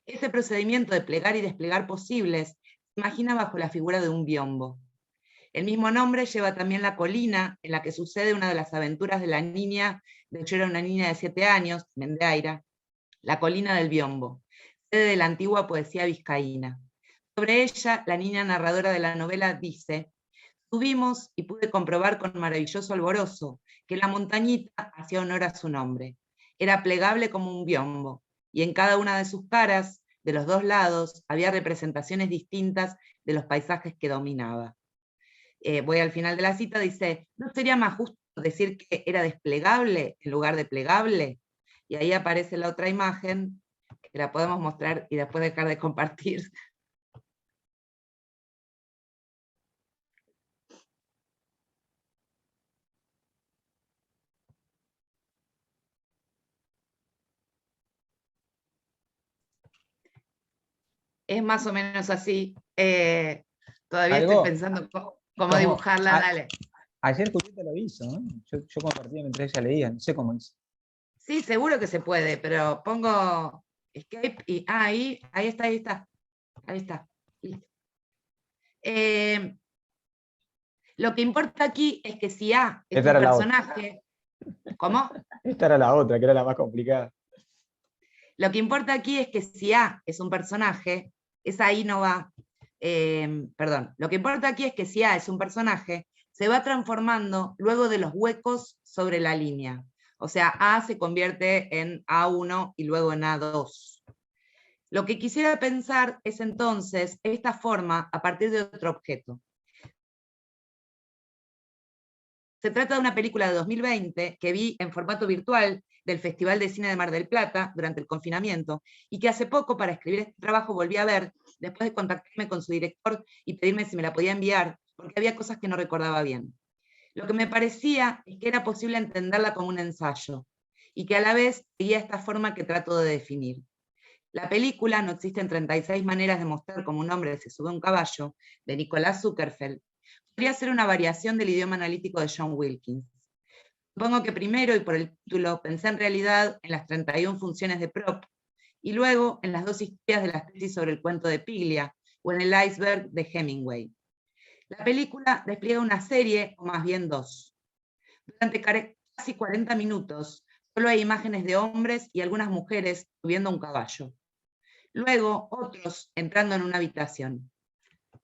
Este procedimiento de plegar y desplegar posibles se imagina bajo la figura de un biombo. El mismo nombre lleva también la colina en la que sucede una de las aventuras de la niña, de hecho era una niña de 7 años, de Aira, la colina del biombo, sede de la antigua poesía vizcaína. Sobre ella, la niña narradora de la novela dice: subimos y pude comprobar con maravilloso alborozo que la montañita hacía honor a su nombre. Era plegable como un biombo, y en cada una de sus caras, de los dos lados, había representaciones distintas de los paisajes que dominaba. Voy al final de la cita, dice: ¿no sería más justo decir que era desplegable en lugar de plegable? Y ahí aparece la otra imagen, que la podemos mostrar y después dejar de compartir. Es más o menos así. Todavía Algo estoy pensando cómo como- dibujarla, a- dale. Ayer Julieta lo hizo, ¿no? Yo compartía mientras ella leía, no sé cómo hizo. Sí, seguro que se puede, pero pongo escape y ahí está, ahí está. Ahí está. Listo. Lo que importa aquí es que si A es Esta un era la otra. personaje, ¿cómo? Esta era la otra, que era la más complicada. Lo que importa aquí es que si A es un personaje, esa ahí no va. Perdón, lo que importa aquí es que si A es un personaje, se va transformando luego de los huecos sobre la línea. O sea, A se convierte en A1 y luego en A2. Lo que quisiera pensar es entonces esta forma a partir de otro objeto. Se trata de una película de 2020 que vi en formato virtual del Festival de Cine de Mar del Plata durante el confinamiento y que hace poco para escribir este trabajo volví a ver después de contactarme con su director y pedirme si me la podía enviar porque había cosas que no recordaba bien. Lo que me parecía es que era posible entenderla como un ensayo y que a la vez seguía esta forma que trato de definir. La película No existen 36 maneras de mostrar cómo un hombre se sube a un caballo, de Nicolás Zuckerfeld, podría ser una variación del idioma analítico de John Wilkins. Supongo que primero, y por el título, pensé en realidad en las 31 funciones de Prop, y luego en las 2 historias de las tesis sobre el cuento de Piglia, o en el iceberg de Hemingway. La película despliega una serie, o más bien 2. Durante casi 40 minutos, solo hay imágenes de hombres y algunas mujeres subiendo a un caballo. Luego, otros entrando en una habitación.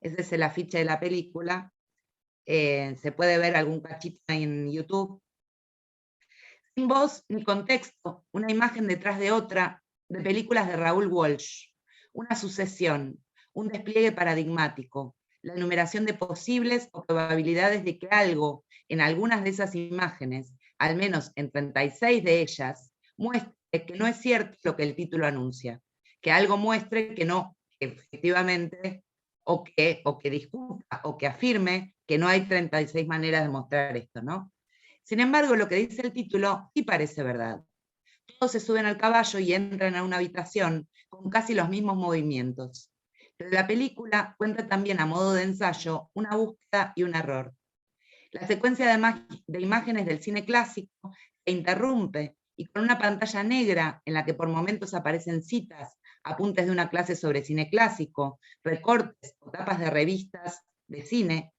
Ese es el afiche de la película. Se puede ver algún cachito en YouTube. Sin voz ni contexto, una imagen detrás de otra, de películas de Raoul Walsh. Una sucesión, un despliegue paradigmático, la enumeración de posibles o probabilidades de que algo, en algunas de esas imágenes, al menos en 36 de ellas, muestre que no es cierto lo que el título anuncia, que algo muestre que no, que efectivamente, o que discuta, o que afirme que no hay 36 maneras de mostrar esto, ¿no? Sin embargo, lo que dice el título sí parece verdad. Todos se suben al caballo y entran a una habitación con casi los mismos movimientos. Pero la película cuenta también a modo de ensayo una búsqueda y un error. La secuencia de imágenes del cine clásico se interrumpe y con una pantalla negra en la que por momentos aparecen citas, apuntes de una clase sobre cine clásico, recortes o tapas de revistas de cine,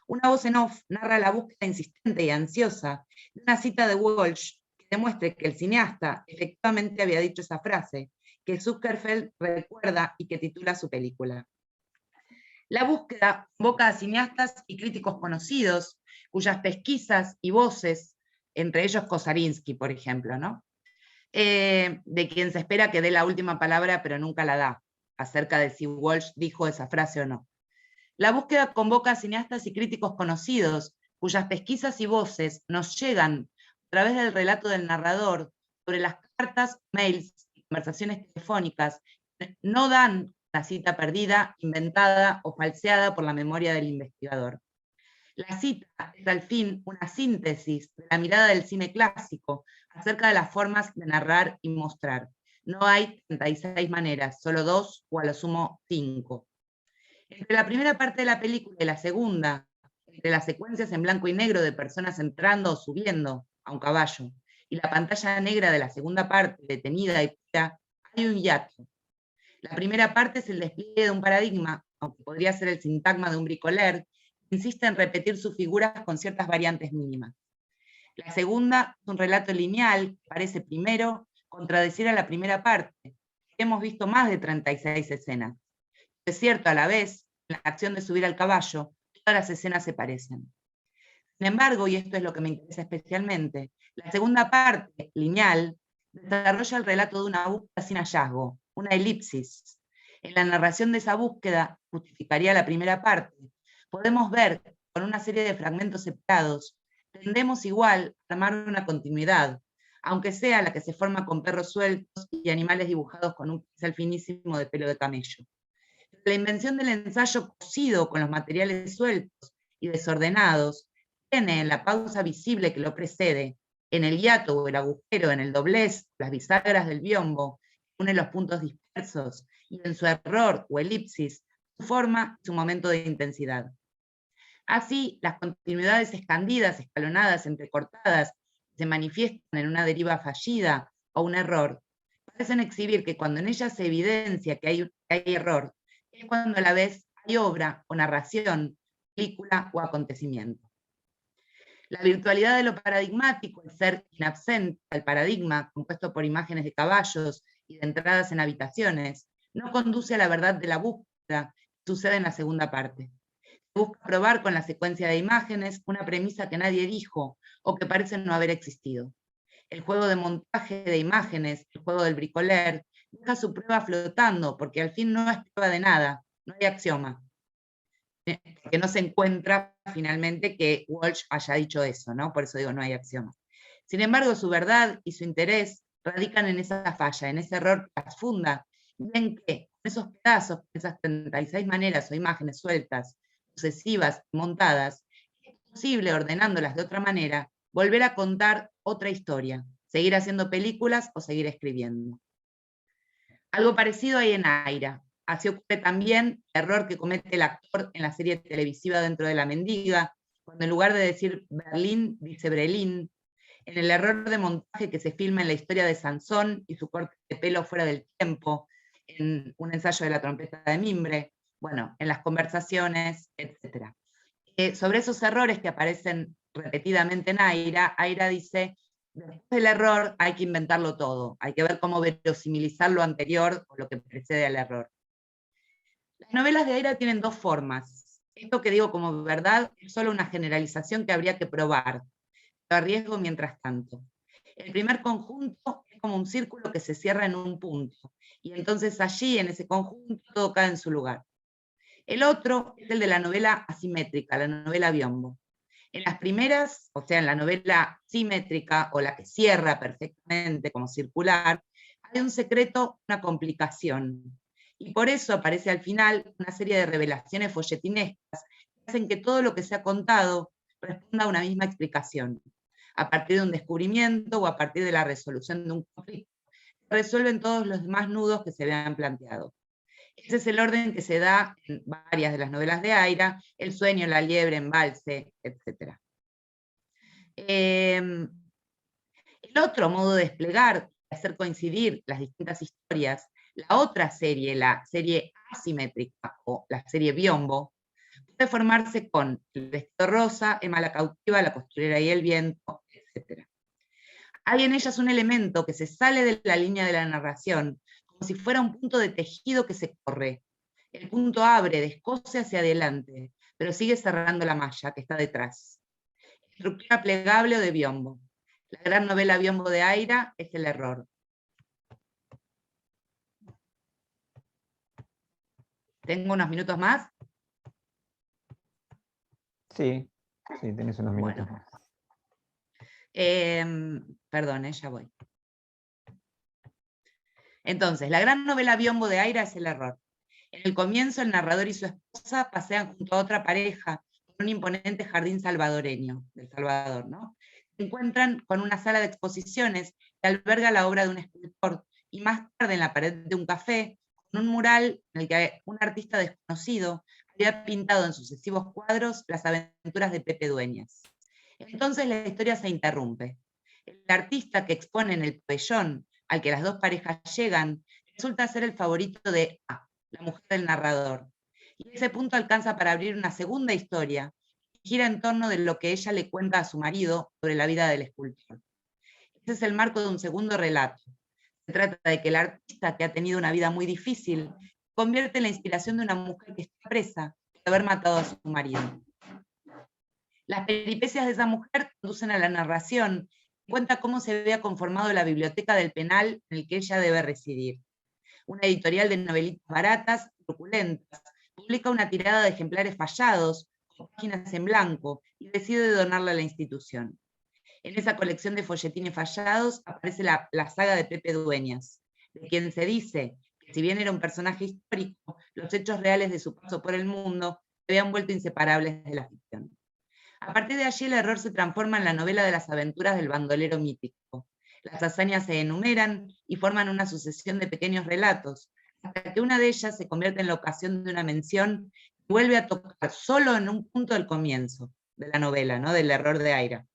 una voz en off narra la búsqueda insistente y ansiosa de una cita de Walsh que demuestre que el cineasta efectivamente había dicho esa frase, que Zuckerfeld recuerda y que titula su película. La búsqueda convoca a cineastas y críticos conocidos, cuyas pesquisas y voces, entre ellos Kosarinsky, por ejemplo, ¿no? De quien se espera que dé la última palabra, pero nunca la da, acerca de si Walsh dijo esa frase o no. La búsqueda convoca a cineastas y críticos conocidos, cuyas pesquisas y voces nos llegan a través del relato del narrador sobre las cartas, mails y conversaciones telefónicas que no dan la cita perdida, inventada o falseada por la memoria del investigador. La cita es al fin una síntesis de la mirada del cine clásico acerca de las formas de narrar y mostrar. No hay 36 maneras, solo 2 o a lo sumo 5. Entre la primera parte de la película y la segunda, entre las secuencias en blanco y negro de personas entrando o subiendo a un caballo, y la pantalla negra de la segunda parte, detenida y pura, hay un hiato. La primera parte es el despliegue de un paradigma, aunque podría ser el sintagma de un bricoler, que insiste en repetir sus figuras con ciertas variantes mínimas. La segunda es un relato lineal que parece primero contradecir a la primera parte. Hemos visto más de 36 escenas. Es cierto, a la vez, en la acción de subir al caballo, todas las escenas se parecen. Sin embargo, y esto es lo que me interesa especialmente, la segunda parte, lineal, desarrolla el relato de una búsqueda sin hallazgo, una elipsis. En la narración de esa búsqueda, justificaría la primera parte, podemos ver, con una serie de fragmentos separados, tendemos igual a armar una continuidad, aunque sea la que se forma con perros sueltos y animales dibujados con un pincel finísimo de pelo de camello. La invención del ensayo cosido con los materiales sueltos y desordenados tiene en la pausa visible que lo precede, en el hiato o el agujero, en el doblez, las bisagras del biombo, que une los puntos dispersos, y en su error o elipsis, su forma y su momento de intensidad. Así, las continuidades escandidas, escalonadas, entrecortadas, se manifiestan en una deriva fallida o un error, parecen exhibir que cuando en ellas se evidencia que hay error, es cuando a la vez hay obra o narración, película o acontecimiento. La virtualidad de lo paradigmático, el ser inabsente al paradigma, compuesto por imágenes de caballos y de entradas en habitaciones, no conduce a la verdad de la búsqueda que sucede en la segunda parte. Se busca probar con la secuencia de imágenes una premisa que nadie dijo o que parece no haber existido. El juego de montaje de imágenes, el juego del bricoler, deja su prueba flotando, porque al fin no es prueba de nada, no hay axioma. Porque no se encuentra finalmente que Walsh haya dicho eso, ¿no? Por eso digo, no hay axioma. Sin embargo, su verdad y su interés radican en esa falla, en ese error que las funda, y en que con esos pedazos, esas 36 maneras o imágenes sueltas, sucesivas, montadas, es posible, ordenándolas de otra manera, volver a contar otra historia, seguir haciendo películas o seguir escribiendo. Algo parecido hay en Aira. Así ocurre también el error que comete el actor en la serie televisiva Dentro de la Mendiga, cuando en lugar de decir Berlín, dice Brelín, en el error de montaje que se filma en la historia de Sansón y su corte de pelo fuera del tiempo, en un ensayo de la trompeta de mimbre, bueno, en las conversaciones, etc. Sobre esos errores que aparecen repetidamente en Aira, Aira dice: después del error hay que inventarlo todo, hay que ver cómo verosimilizar lo anterior o lo que precede al error. Las novelas de Aira tienen dos formas. Esto que digo como verdad es solo una generalización que habría que probar, pero a riesgo mientras tanto. El primer conjunto es como un círculo que se cierra en un punto, y entonces allí, en ese conjunto, todo cae en su lugar. El otro es el de la novela asimétrica, la novela biombo. En las primeras, o sea, en la novela simétrica, o la que cierra perfectamente como circular, hay un secreto, una complicación. Y por eso aparece al final una serie de revelaciones folletinescas hacen que todo lo que se ha contado responda a una misma explicación, a partir de un descubrimiento o a partir de la resolución de un conflicto. Se resuelven todos los demás nudos que se habían planteado. Ese es el orden que se da en varias de las novelas de Aira, El sueño, La liebre, Embalse, etc. El otro modo de desplegar, de hacer coincidir las distintas historias, la otra serie, la serie asimétrica o la serie biombo, puede formarse con El vestido rosa, Emma la cautiva, La costurera y el viento, etc. Hay en ellas un elemento que se sale de la línea de la narración, como si fuera un punto de tejido que se corre. El punto abre, descose hacia adelante, pero sigue cerrando la malla que está detrás. Estructura plegable o de biombo. La gran novela biombo de Aira es El error. ¿Tengo unos minutos más? Sí, sí, tenés unos minutos Bueno. más. Perdón, ya voy. Entonces, la gran novela biombo de Aira es El error. En el comienzo, el narrador y su esposa pasean junto a otra pareja por un imponente jardín salvadoreño, del Salvador, ¿no? Se encuentran con una sala de exposiciones que alberga la obra de un escultor, y más tarde en la pared de un café, con un mural en el que un artista desconocido había pintado en sucesivos cuadros las aventuras de Pepe Dueñas. Entonces la historia se interrumpe. El artista que expone en el pabellón al que las dos parejas llegan resulta ser el favorito de A, la mujer del narrador. Y ese punto alcanza para abrir una segunda historia, que gira en torno de lo que ella le cuenta a su marido sobre la vida del escultor. Ese es el marco de un segundo relato. Se trata de que el artista, que ha tenido una vida muy difícil, se convierte en la inspiración de una mujer que está presa por haber matado a su marido. Las peripecias de esa mujer conducen a la narración, que cuenta cómo se había conformado la biblioteca del penal en el que ella debe residir. Una editorial de novelitas baratas, truculentas, publica una tirada de ejemplares fallados, con páginas en blanco, y decide donarla a la institución. En esa colección de folletines fallados aparece la saga de Pepe Dueñas, de quien se dice que, si bien era un personaje histórico, los hechos reales de su paso por el mundo se habían vuelto inseparables de la ficción. A partir de allí, El error se transforma en la novela de las aventuras del bandolero mítico. Las hazañas se enumeran y forman una sucesión de pequeños relatos, hasta que una de ellas se convierte en la ocasión de una mención y vuelve a tocar solo en un punto del comienzo de la novela, ¿no? Del error de Aira.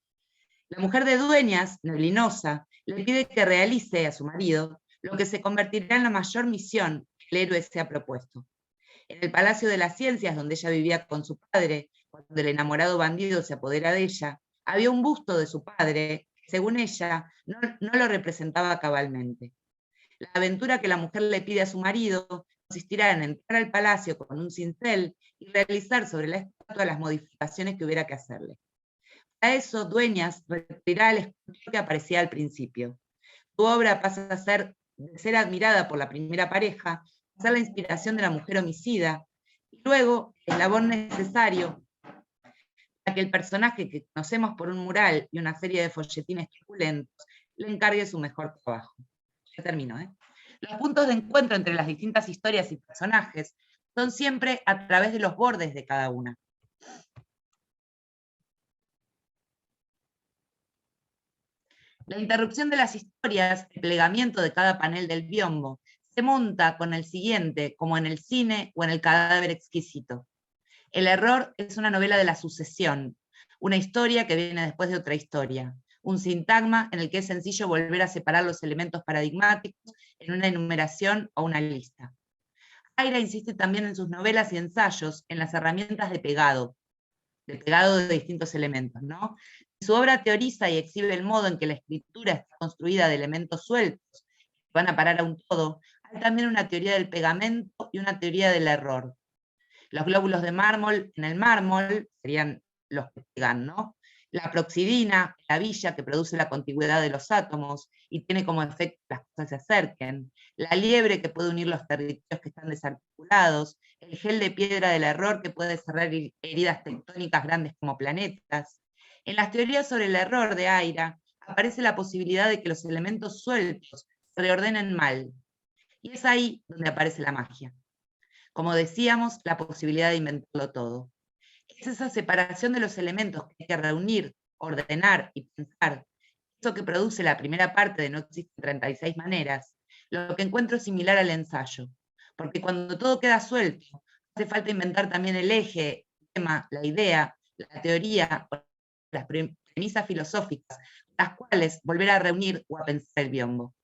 La mujer de Dueñas, neblinosa, le pide que realice a su marido lo que se convertirá en la mayor misión que el héroe se ha propuesto. En el Palacio de las Ciencias, donde ella vivía con su padre, cuando el enamorado bandido se apodera de ella, había un busto de su padre que, según ella, no lo representaba cabalmente. La aventura que la mujer le pide a su marido consistirá en entrar al palacio con un cincel y realizar sobre la estatua las modificaciones que hubiera que hacerle. Para eso, Dueñas repetirá al escultor que aparecía al principio. Su obra pasa a ser, de ser admirada por la primera pareja, a ser la inspiración de la mujer homicida, y luego el eslabón necesario para que el personaje que conocemos por un mural y una serie de folletines truculentos le encargue su mejor trabajo. Ya termino, ¿eh? Los puntos de encuentro entre las distintas historias y personajes son siempre a través de los bordes de cada una. La interrupción de las historias, el plegamiento de cada panel del biombo, se monta con el siguiente, como en el cine o en El cadáver exquisito. El error es una novela de la sucesión, una historia que viene después de otra historia, un sintagma en el que es sencillo volver a separar los elementos paradigmáticos en una enumeración o una lista. Aira insiste también en sus novelas y ensayos en las herramientas de pegado de distintos elementos, ¿no? Su obra teoriza y exhibe el modo en que la escritura está construida de elementos sueltos que van a parar a un todo. Hay también una teoría del pegamento y una teoría del error. Los glóbulos de mármol en el mármol serían los que pegan, ¿no? La proxidina, la villa que produce la contigüidad de los átomos y tiene como efecto que las cosas se acerquen. La liebre que puede unir los territorios que están desarticulados. El gel de piedra del error que puede cerrar heridas tectónicas grandes como planetas. En las teorías sobre el error de Aira aparece la posibilidad de que los elementos sueltos se reordenen mal. Y es ahí donde aparece la magia. Como decíamos, la posibilidad de inventarlo todo. Es esa separación de los elementos que hay que reunir, ordenar y pensar, eso que produce la primera parte de No existen 36 maneras, lo que encuentro similar al ensayo. Porque cuando todo queda suelto, hace falta inventar también el eje, el tema, la idea, la teoría, las premisas filosóficas, las cuales volver a reunir o a pensar el biombo.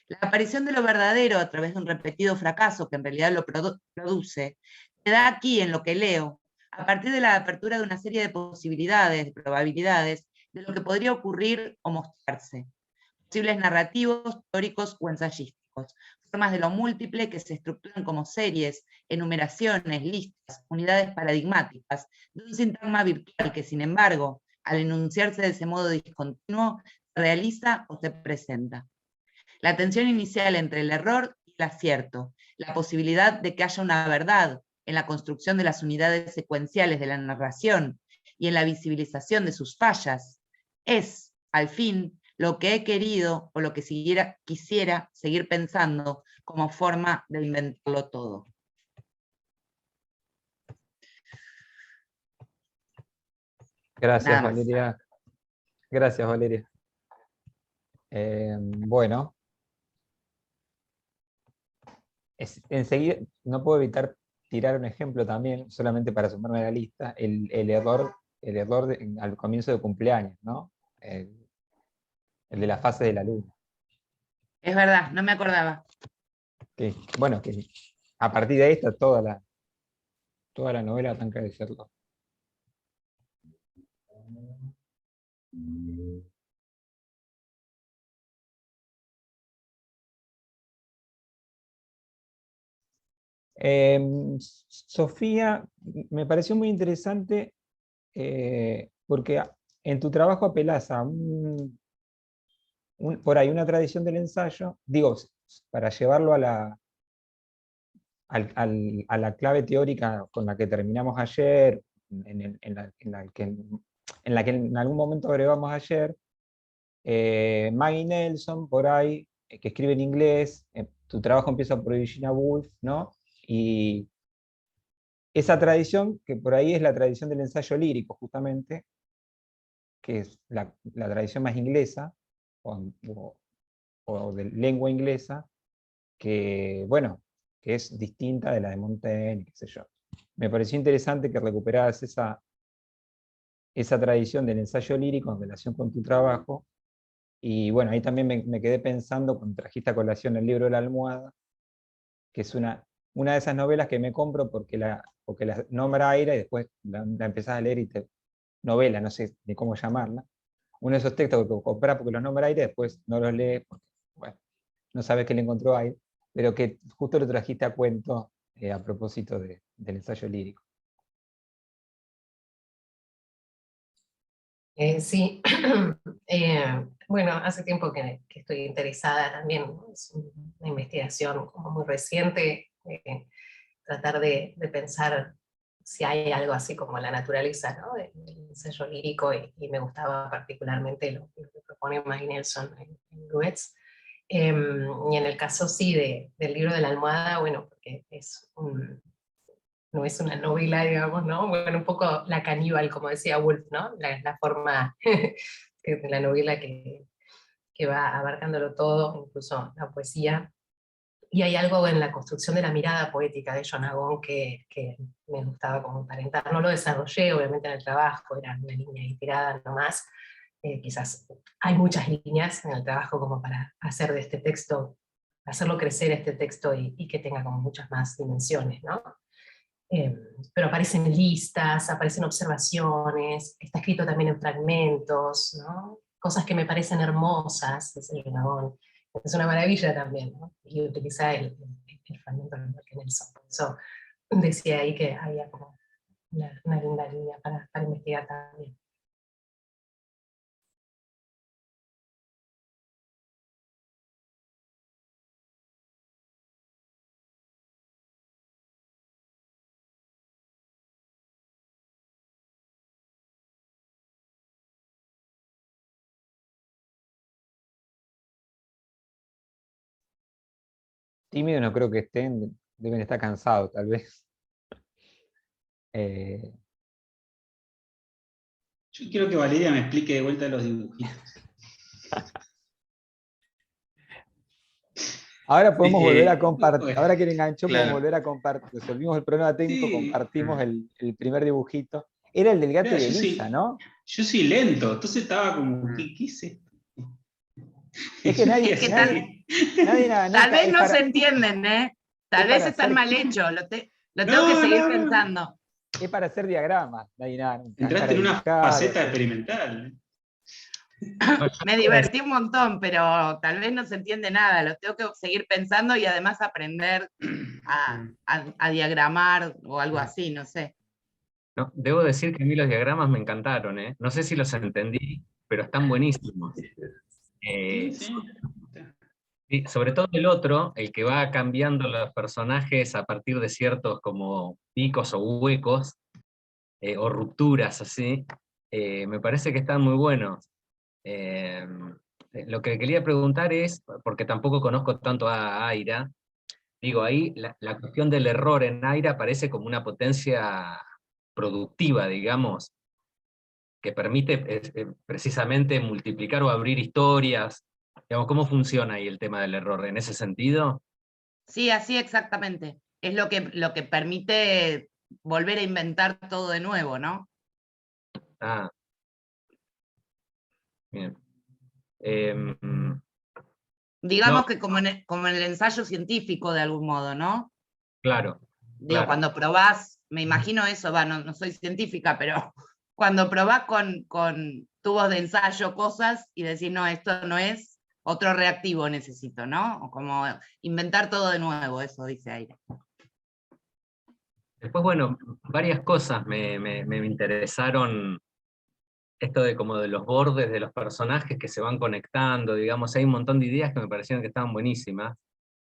La aparición de lo verdadero a través de un repetido fracaso que en realidad lo produce, se da aquí en lo que leo, a partir de la apertura de una serie de posibilidades, de probabilidades, de lo que podría ocurrir o mostrarse. Posibles narrativos, teóricos o ensayísticos, formas de lo múltiple que se estructuran como series, enumeraciones, listas, unidades paradigmáticas, de un sintagma virtual que, sin embargo, al enunciarse de ese modo discontinuo, se realiza o se presenta. La tensión inicial entre el error y el acierto, la posibilidad de que haya una verdad en la construcción de las unidades secuenciales de la narración y en la visibilización de sus fallas, es, al fin, lo que he querido o lo que quisiera seguir pensando como forma de inventarlo todo. Gracias, Nada más. Valeria. Gracias, Valeria. Bueno, enseguida no puedo evitar tirar un ejemplo también, solamente para sumarme a la lista, el error al comienzo de cumpleaños, ¿no? El de la fase de la luna. Es verdad, no me acordaba. Bueno, que a partir de ahí está toda la novela arranca de serlo. Sofía, me pareció muy interesante porque en tu trabajo apelás a por ahí una tradición del ensayo, digo, para llevarlo a la clave teórica con la que terminamos ayer, en la que en algún momento agregamos ayer, Maggie Nelson, por ahí, que escribe en inglés, tu trabajo empieza por Virginia Woolf, ¿no? Y esa tradición, que por ahí es la tradición del ensayo lírico, justamente, que es la tradición más inglesa, o de lengua inglesa, que, bueno, que es distinta de la de Montaigne, qué sé yo. Me pareció interesante que recuperaras esa tradición del ensayo lírico en relación con tu trabajo, y bueno, ahí también me quedé pensando cuando trajiste a colación el libro de la almohada, que es una de esas novelas que me compro porque la nombra Aira y después la empezás a leer y novela, no sé ni cómo llamarla. Uno de esos textos que compras porque los nombra Aira y después no los lees porque, bueno, no sabes qué le encontró Aira, pero que justo lo trajiste a cuento a propósito del ensayo lírico. Sí, bueno, hace tiempo que estoy interesada también, ¿no? Es una investigación como muy reciente, tratar de pensar si hay algo así como la naturaleza, ¿no? Del ensayo lírico, y me gustaba particularmente lo que propone Maggie Nelson en Duets. Y en el caso sí del libro de la almohada, bueno, porque no es una novela, digamos, ¿no? Bueno, un poco la caníbal, como decía Woolf, ¿no? La forma de la novela que va abarcándolo todo, incluso la poesía. Y hay algo en la construcción de la mirada poética de John Agon que me gustaba como emparentar. No lo desarrollé, obviamente, en el trabajo, era una línea inspirada nomás. Quizás hay muchas líneas en el trabajo como para hacer de este texto, hacerlo crecer este texto y que tenga como muchas más dimensiones, ¿no? Pero aparecen listas, aparecen observaciones, está escrito también en fragmentos, ¿no? Cosas que me parecen hermosas, es el Nagón. Es una maravilla también, ¿no? Y utiliza el fragmento de Mark Nelson. Por eso decía ahí que había como una linda línea para investigar también. Tímido no creo que estén, deben estar cansados tal vez. Yo quiero que Valeria me explique de vuelta los dibujitos. Ahora podemos volver a compartir, Bueno, ahora que le enganchó, podemos claro. volver a compartir. Resolvimos el problema técnico, Sí. compartimos el primer dibujito. Era el del gato Mirá, y Elisa, ¿no? yo soy lento, entonces estaba como, ¿qué es esto? Es que nadie, Es que tal vez no se entienden, ¿eh? Tal vez están mal hechos, lo tengo que seguir pensando. Es para hacer diagramas, no hay nada. Entraste en una faceta experimental. Me divertí un montón, pero tal vez no se entiende nada, lo tengo que seguir pensando y además aprender a diagramar o algo así, no sé. No, debo decir que a mí los diagramas me encantaron, ¿eh? No sé si los entendí, pero están buenísimos. Sí, sobre todo el otro, el que va cambiando los personajes a partir de ciertos como picos o huecos, o rupturas así, me parece que están muy buenos. Lo que quería preguntar es, porque tampoco conozco tanto a Aira, digo, ahí la cuestión del error en Aira parece como una potencia productiva, digamos, que permite precisamente multiplicar o abrir historias. Digamos, ¿cómo funciona ahí el tema del error? ¿En ese sentido? Sí, así exactamente. Es lo que permite volver a inventar todo de nuevo, ¿no? Ah, bien. Digamos No, que como en el ensayo científico de algún modo, ¿no? claro. Digo, cuando probás, me imagino eso, no soy científica, pero cuando probás con tubos de ensayo cosas y decís, no, esto no es, otro reactivo necesito, ¿no? O como inventar todo de nuevo, eso dice Aira. Después, bueno, varias cosas me interesaron, esto de como de los bordes de los personajes que se van conectando, digamos, hay un montón de ideas que me parecieron que estaban buenísimas,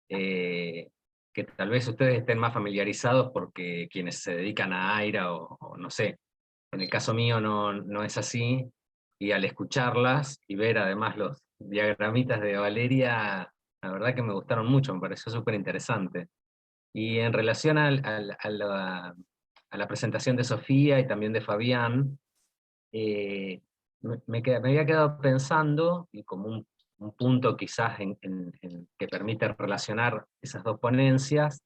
que tal vez ustedes estén más familiarizados porque quienes se dedican a Aira, o no sé, en el caso mío no es así, y al escucharlas y ver además los diagramitas de Valeria, la verdad que me gustaron mucho, me pareció súper interesante. Y en relación a la presentación de Sofía y también de Fabián, me había quedado pensando, y como un punto quizás que permite relacionar esas dos ponencias,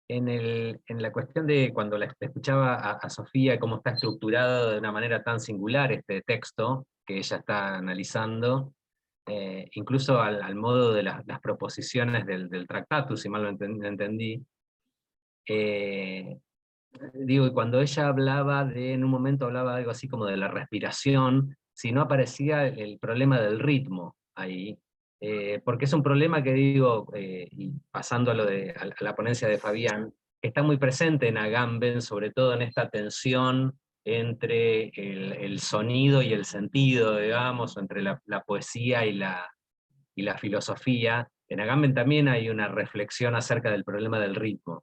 en la cuestión de cuando la escuchaba a Sofía, cómo está estructurado de una manera tan singular este texto que ella está analizando, incluso al modo de las proposiciones del Tractatus, si mal lo entendí. Digo, y cuando ella hablaba en un momento hablaba algo así como de la respiración, si no aparecía el problema del ritmo ahí, porque es un problema que digo, y pasando a la ponencia de Fabián, que está muy presente en Agamben, sobre todo en esta tensión entre el sonido y el sentido, digamos, o entre la poesía y la filosofía. En Agamben también hay una reflexión acerca del problema del ritmo.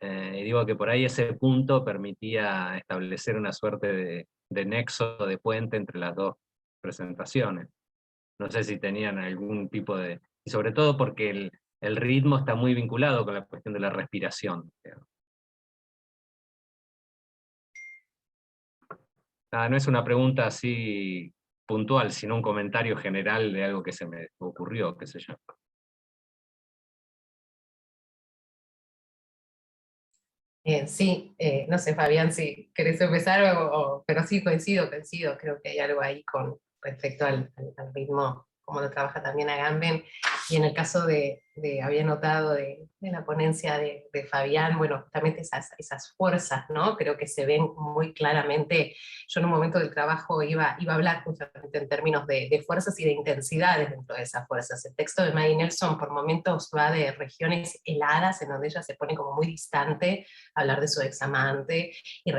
Y digo que por ahí ese punto permitía establecer una suerte de nexo, de puente entre las dos presentaciones. No sé si tenían algún tipo de... Y sobre todo porque el ritmo está muy vinculado con la cuestión de la respiración. No es una pregunta así puntual, sino un comentario general de algo que se me ocurrió, qué sé yo. Sí, no sé, Fabián, si querés empezar, pero sí, coincido, creo que hay algo ahí con respecto al ritmo, como lo trabaja también Agamben, y en el caso había notado de la ponencia de Fabián, bueno, justamente esas fuerzas, ¿no? Creo que se ven muy claramente. Yo en un momento del trabajo iba a hablar justamente en términos de fuerzas y de intensidades dentro de esas fuerzas. El texto de Maggie Nelson por momentos va de regiones heladas, en donde ella se pone como muy distante, hablar de su examante, y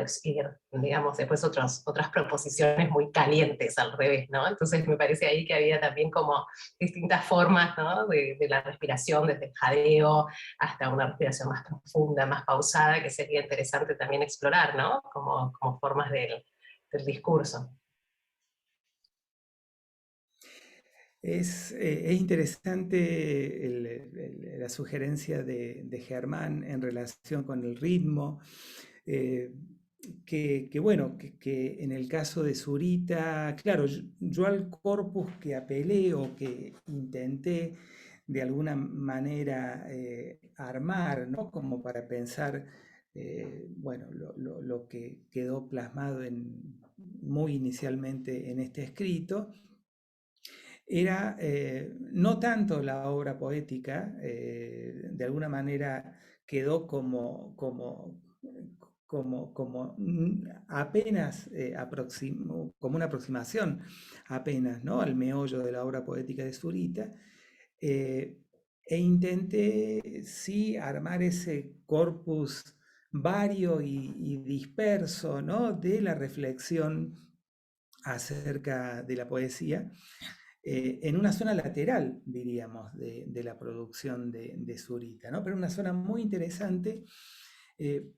digamos, después otras proposiciones muy calientes al revés, ¿no? Entonces me parece ahí que había también como distintas formas, ¿no? de la respiración, desde el jadeo hasta una respiración más profunda, más pausada, que sería interesante también explorar, ¿no? Como formas del discurso. Es interesante la sugerencia de Germán en relación con el ritmo. bueno, que en el caso de Zurita, claro, yo al corpus que apelé o que intenté de alguna manera armar, ¿no? Como para pensar, bueno, lo que quedó plasmado muy inicialmente en este escrito, era no tanto la obra poética, de alguna manera quedó como apenas como una aproximación apenas, ¿no? Al meollo de la obra poética de Zurita, e intenté sí armar ese corpus vario y disperso, ¿no? De la reflexión acerca de la poesía, en una zona lateral, diríamos, de la producción de Zurita, ¿no? Pero una zona muy interesante,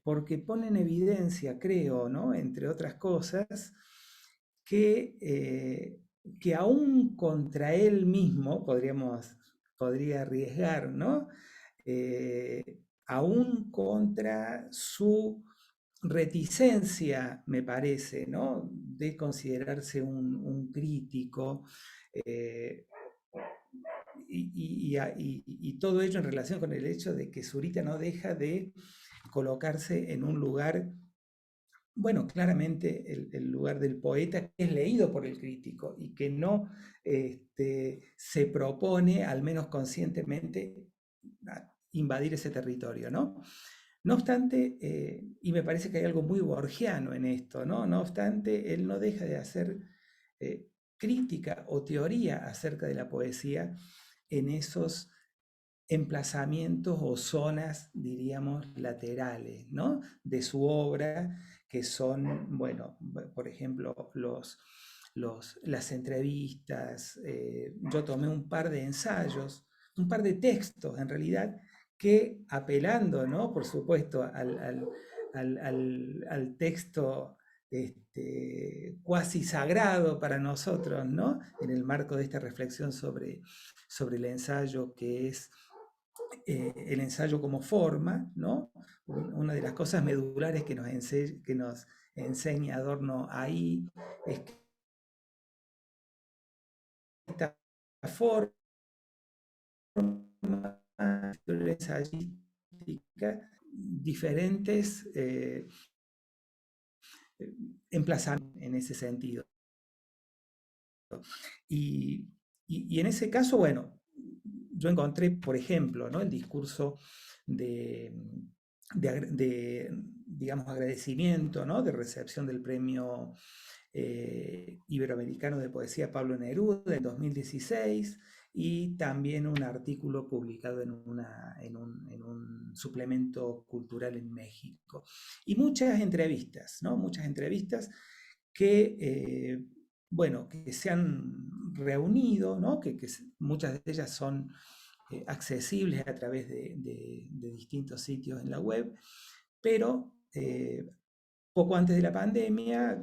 porque pone en evidencia, creo, ¿no? Entre otras cosas, que aún contra él mismo, podría arriesgar, ¿no? Aún contra su reticencia, me parece, ¿no? De considerarse un crítico, y todo ello en relación con el hecho de que Zurita no deja de colocarse en un lugar, bueno, claramente el lugar del poeta, que es leído por el crítico y que no se propone, al menos conscientemente, invadir ese territorio, ¿no? No obstante, y me parece que hay algo muy borgiano en esto, ¿no? No obstante, él no deja de hacer crítica o teoría acerca de la poesía en esos emplazamientos o zonas, diríamos, laterales, ¿no? De su obra, que son, bueno, por ejemplo, las entrevistas. Yo tomé un par de ensayos, un par de textos, en realidad, que apelando, ¿no? Por supuesto, al texto cuasi sagrado para nosotros, ¿no? En el marco de esta reflexión sobre el ensayo, que es el ensayo como forma, ¿no? Una de las cosas medulares que nos enseña Adorno ahí es que esta forma ensayística, diferentes emplazamientos en ese sentido. Y en ese caso, bueno, yo encontré, por ejemplo, ¿no? El discurso digamos, agradecimiento, ¿no? De recepción del premio iberoamericano de poesía Pablo Neruda en 2016, y también un artículo publicado en un suplemento cultural en México. Y muchas entrevistas, ¿no? Muchas entrevistas que, bueno, que se han reunido, ¿no? Que muchas de ellas son accesibles a través de distintos sitios en la web, pero poco antes de la pandemia,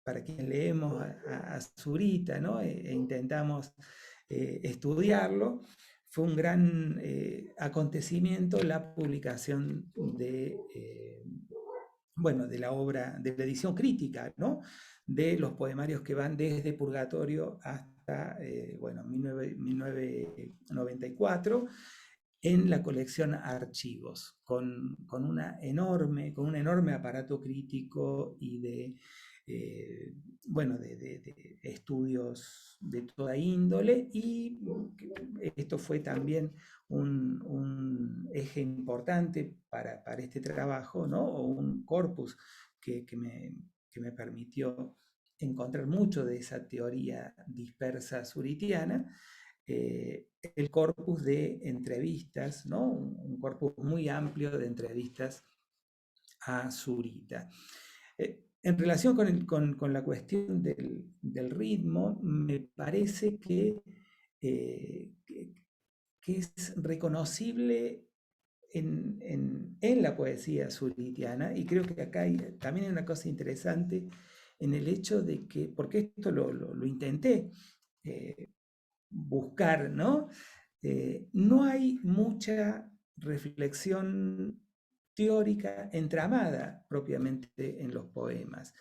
para quien leemos a Zurita, ¿no? E intentamos estudiarlo, fue un gran acontecimiento la publicación bueno, de la obra, de la edición crítica, ¿no? De los poemarios que van desde Purgatorio hasta, bueno, 1994, en la colección Archivos, con un enorme aparato crítico y bueno, de estudios de toda índole, y esto fue también un eje importante para este trabajo, ¿no? O un corpus que me permitió encontrar mucho de esa teoría dispersa zuritiana, el corpus de entrevistas, ¿no? Un corpus muy amplio de entrevistas a Zurita. En relación con la cuestión del ritmo, me parece que es reconocible en la poesía zuritiana, y creo que acá también hay una cosa interesante en el hecho de que, porque esto lo intenté buscar, ¿no? No hay mucha reflexión teórica entramada propiamente en los poemas.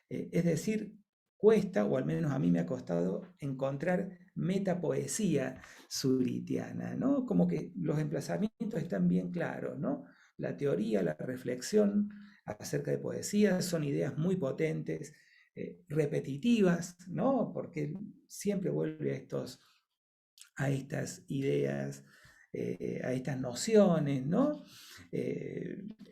Es decir, cuesta, o al menos a mí me ha costado, encontrar metapoesía suritiana, ¿no? Como que los emplazamientos están bien claros, ¿no? La teoría, la reflexión acerca de poesía son ideas muy potentes, repetitivas, ¿no? Porque siempre vuelve a estas ideas, a estas nociones, ¿no?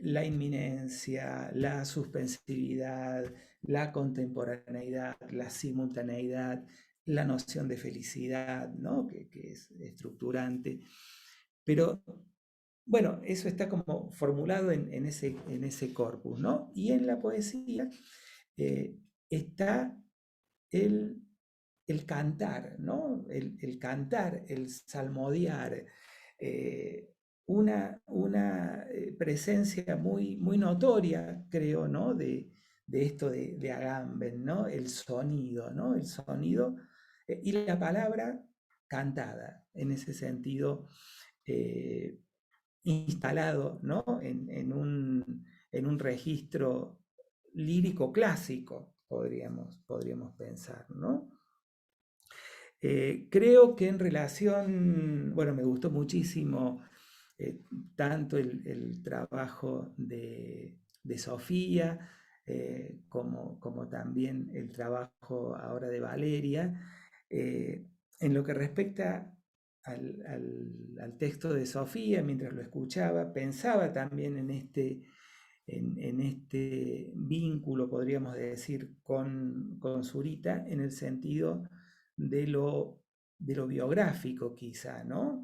La inminencia, la suspensividad, la contemporaneidad, la simultaneidad, la noción de felicidad, ¿no? que es estructurante. Pero bueno, eso está como formulado en ese corpus, ¿no? Y en la poesía está el cantar, ¿no? El cantar, el salmodiar, una presencia muy, muy notoria, creo, ¿no? De esto de Agamben, ¿no? El sonido, ¿no? El sonido y la palabra cantada, en ese sentido, instalado, ¿no? En un registro lírico clásico, podríamos pensar, ¿no? Creo que en relación, bueno, me gustó muchísimo tanto el trabajo de Sofía como también el trabajo ahora de Valeria. En lo que respecta al texto de Sofía, mientras lo escuchaba, pensaba también en este vínculo, podríamos decir, con Zurita, en el sentido de lo biográfico quizá, ¿no?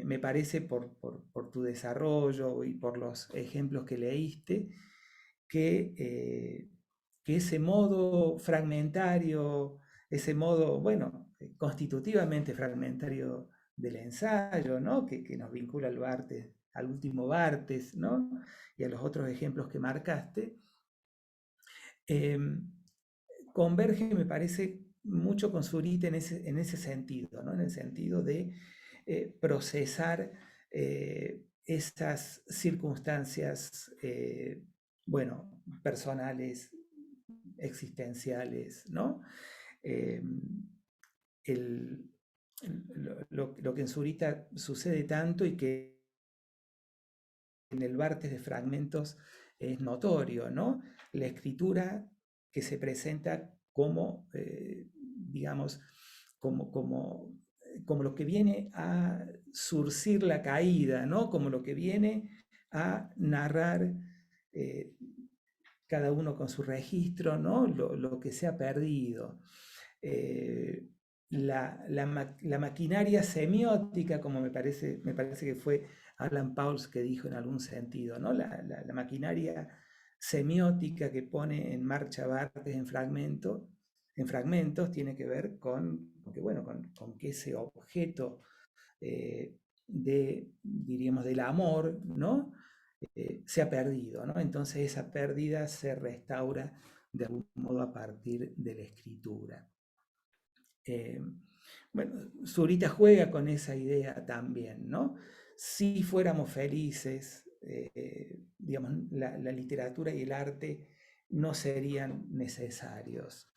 Me parece por tu desarrollo y por los ejemplos que leíste, que ese modo fragmentario, ese modo, bueno, constitutivamente fragmentario del ensayo, ¿no? que nos vincula al último Barthes, ¿no? Y a los otros ejemplos que marcaste, converge, me parece, mucho con Zurita en ese sentido, ¿no? En el sentido de procesar estas circunstancias, bueno, personales, existenciales, ¿no? Lo que en Zurita sucede tanto y que en el Barthes de Fragmentos es notorio, ¿no? La escritura que se presenta como, digamos, como lo que viene a surcir la caída, ¿no? Como lo que viene a narrar cada uno con su registro, ¿no? Lo que se ha perdido. La maquinaria semiótica, como me parece que fue Alan Pauls que dijo en algún sentido, ¿no? La maquinaria semiótica que pone en marcha Barthes en fragmentos tiene que ver con que ese objeto diríamos, del amor, ¿no? Se ha perdido, ¿no? Entonces esa pérdida se restaura de algún modo a partir de la escritura. Bueno, Zurita juega con esa idea también, ¿no? Si fuéramos felices, digamos, la literatura y el arte no serían necesarios.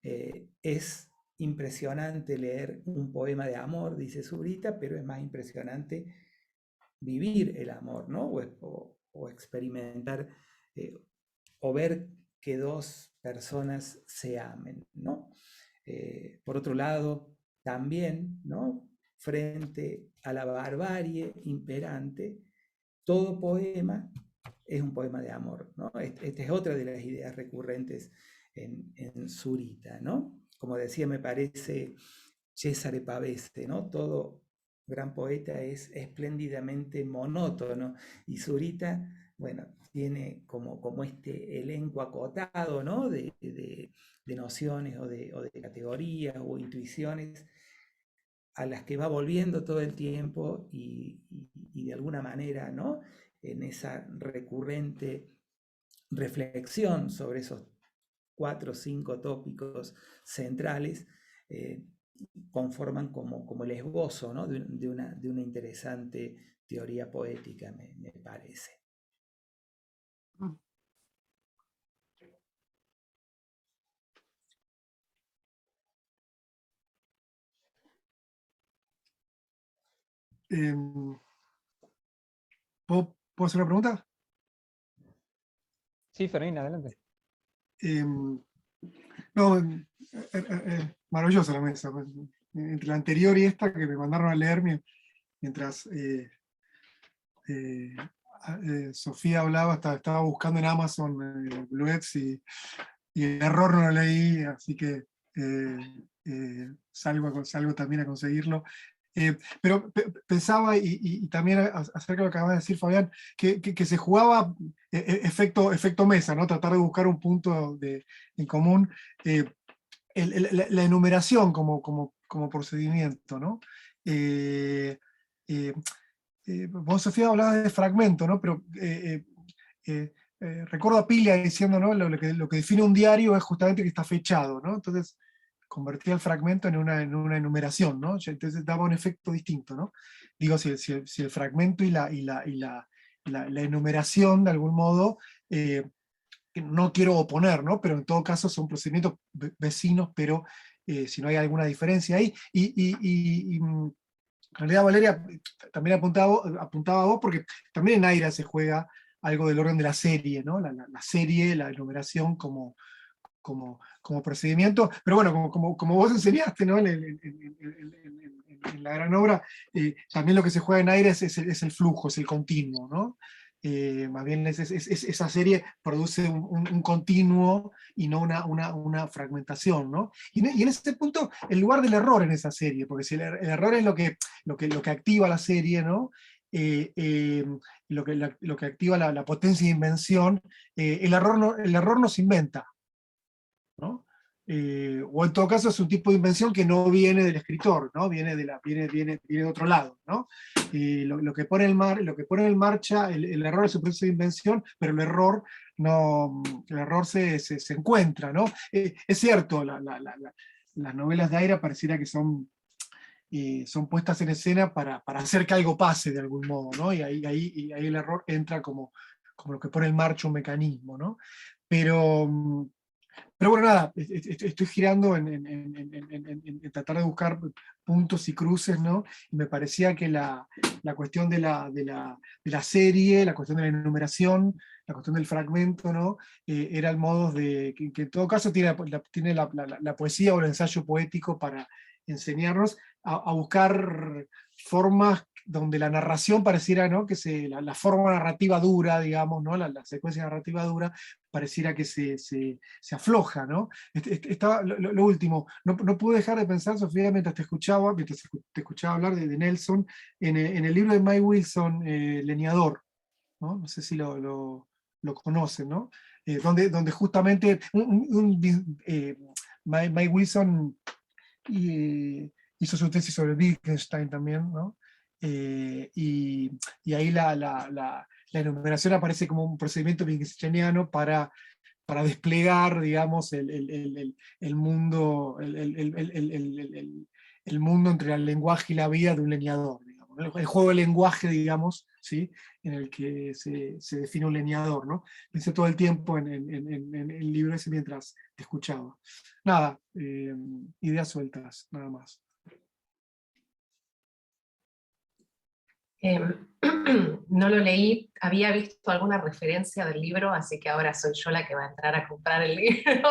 Es impresionante leer un poema de amor, dice Zurita, pero es más impresionante vivir el amor, ¿no? O experimentar o ver que dos personas se amen, ¿no? Por otro lado, también, ¿no? Frente a la barbarie imperante, todo poema es un poema de amor, ¿no? Esta es otra de las ideas recurrentes en Zurita, ¿no? Como decía, me parece Cesare Pavese, ¿no? Todo gran poeta es espléndidamente monótono, y Zurita, bueno, tiene como este elenco acotado, ¿no? de nociones o de categorías o intuiciones a las que va volviendo todo el tiempo y de alguna manera, ¿no? En esa recurrente reflexión sobre esos 4 o 5 tópicos centrales, conforman como el esbozo, ¿no? de una interesante teoría poética, me parece. ¿Puedo hacer una pregunta? Sí, Fermín, adelante. No, maravillosa la mesa. Entre la anterior y esta que me mandaron a leer mientras Sofía hablaba, estaba buscando en Amazon Bluets y el error no lo leí, así que salgo también a conseguirlo. Pero pensaba, y también acerca de lo que acabas de decir, Fabián, que se jugaba efecto mesa, ¿no? Tratar de buscar un punto en común. La enumeración como procedimiento, ¿no? Vos, Sofía, hablabas de fragmento, ¿no? Pero recuerdo a Piglia diciendo, ¿no? Lo que define un diario es justamente que está fechado, ¿no? Entonces convertía el fragmento en una enumeración, ¿no? Entonces daba un efecto distinto, ¿no? Digo, si el fragmento y la enumeración, de algún modo, no quiero oponer, ¿no? Pero en todo caso son procedimientos vecinos, pero si no hay alguna diferencia ahí. En realidad, Valeria, también apuntaba a vos, porque también en Aira se juega algo del orden de la serie, ¿no? La serie, la enumeración como procedimiento, pero bueno, como vos enseñaste, ¿no? En la gran obra, también lo que se juega en Aira es el flujo, es el continuo, ¿no? Más bien esa serie produce un continuo y no una fragmentación, ¿no? Y en ese punto, el lugar del error en esa serie, porque si el error es lo que activa la serie, ¿no? Lo que activa la potencia de invención, el error no se inventa, ¿no? O en todo caso es un tipo de invención que no viene del escritor, ¿no? Viene de otro lado, ¿no? Lo que pone en marcha, el error es un proceso de invención, pero el error se encuentra, ¿no? Es cierto, las novelas de Aira pareciera que son puestas en escena para hacer que algo pase de algún modo, ¿no? Y ahí el error entra como lo que pone en marcha un mecanismo, ¿no? Pero bueno, nada, estoy girando en tratar de buscar puntos y cruces, ¿no? Y me parecía que la cuestión de la serie, la cuestión de la enumeración, la cuestión del fragmento, ¿no? Era el modo que en todo caso tiene la poesía o el ensayo poético para enseñarnos a buscar formas donde la narración pareciera, ¿no? Que la forma narrativa dura, digamos, ¿no? La secuencia narrativa dura pareciera que se afloja, ¿no? Lo último, no pude dejar de pensar, Sofía, mientras te escuchaba hablar de Nelson, en el libro de Mike Wilson, Leñador, ¿no? No sé si lo conocen, ¿no? Donde justamente Mike Wilson hizo su tesis sobre Wittgenstein también, ¿no? Y ahí la enumeración aparece como un procedimiento wittgensteiniano para desplegar, digamos, el mundo, el mundo entre el lenguaje y la vida de un leñador, digamos, ¿no? El juego de lenguaje, digamos, ¿sí? En el que se define un leñador, ¿no? Pensé todo el tiempo en el libro ese mientras te escuchaba. Nada, ideas sueltas, nada más. No lo leí, había visto alguna referencia del libro, así que ahora soy yo la que va a entrar a comprar el libro.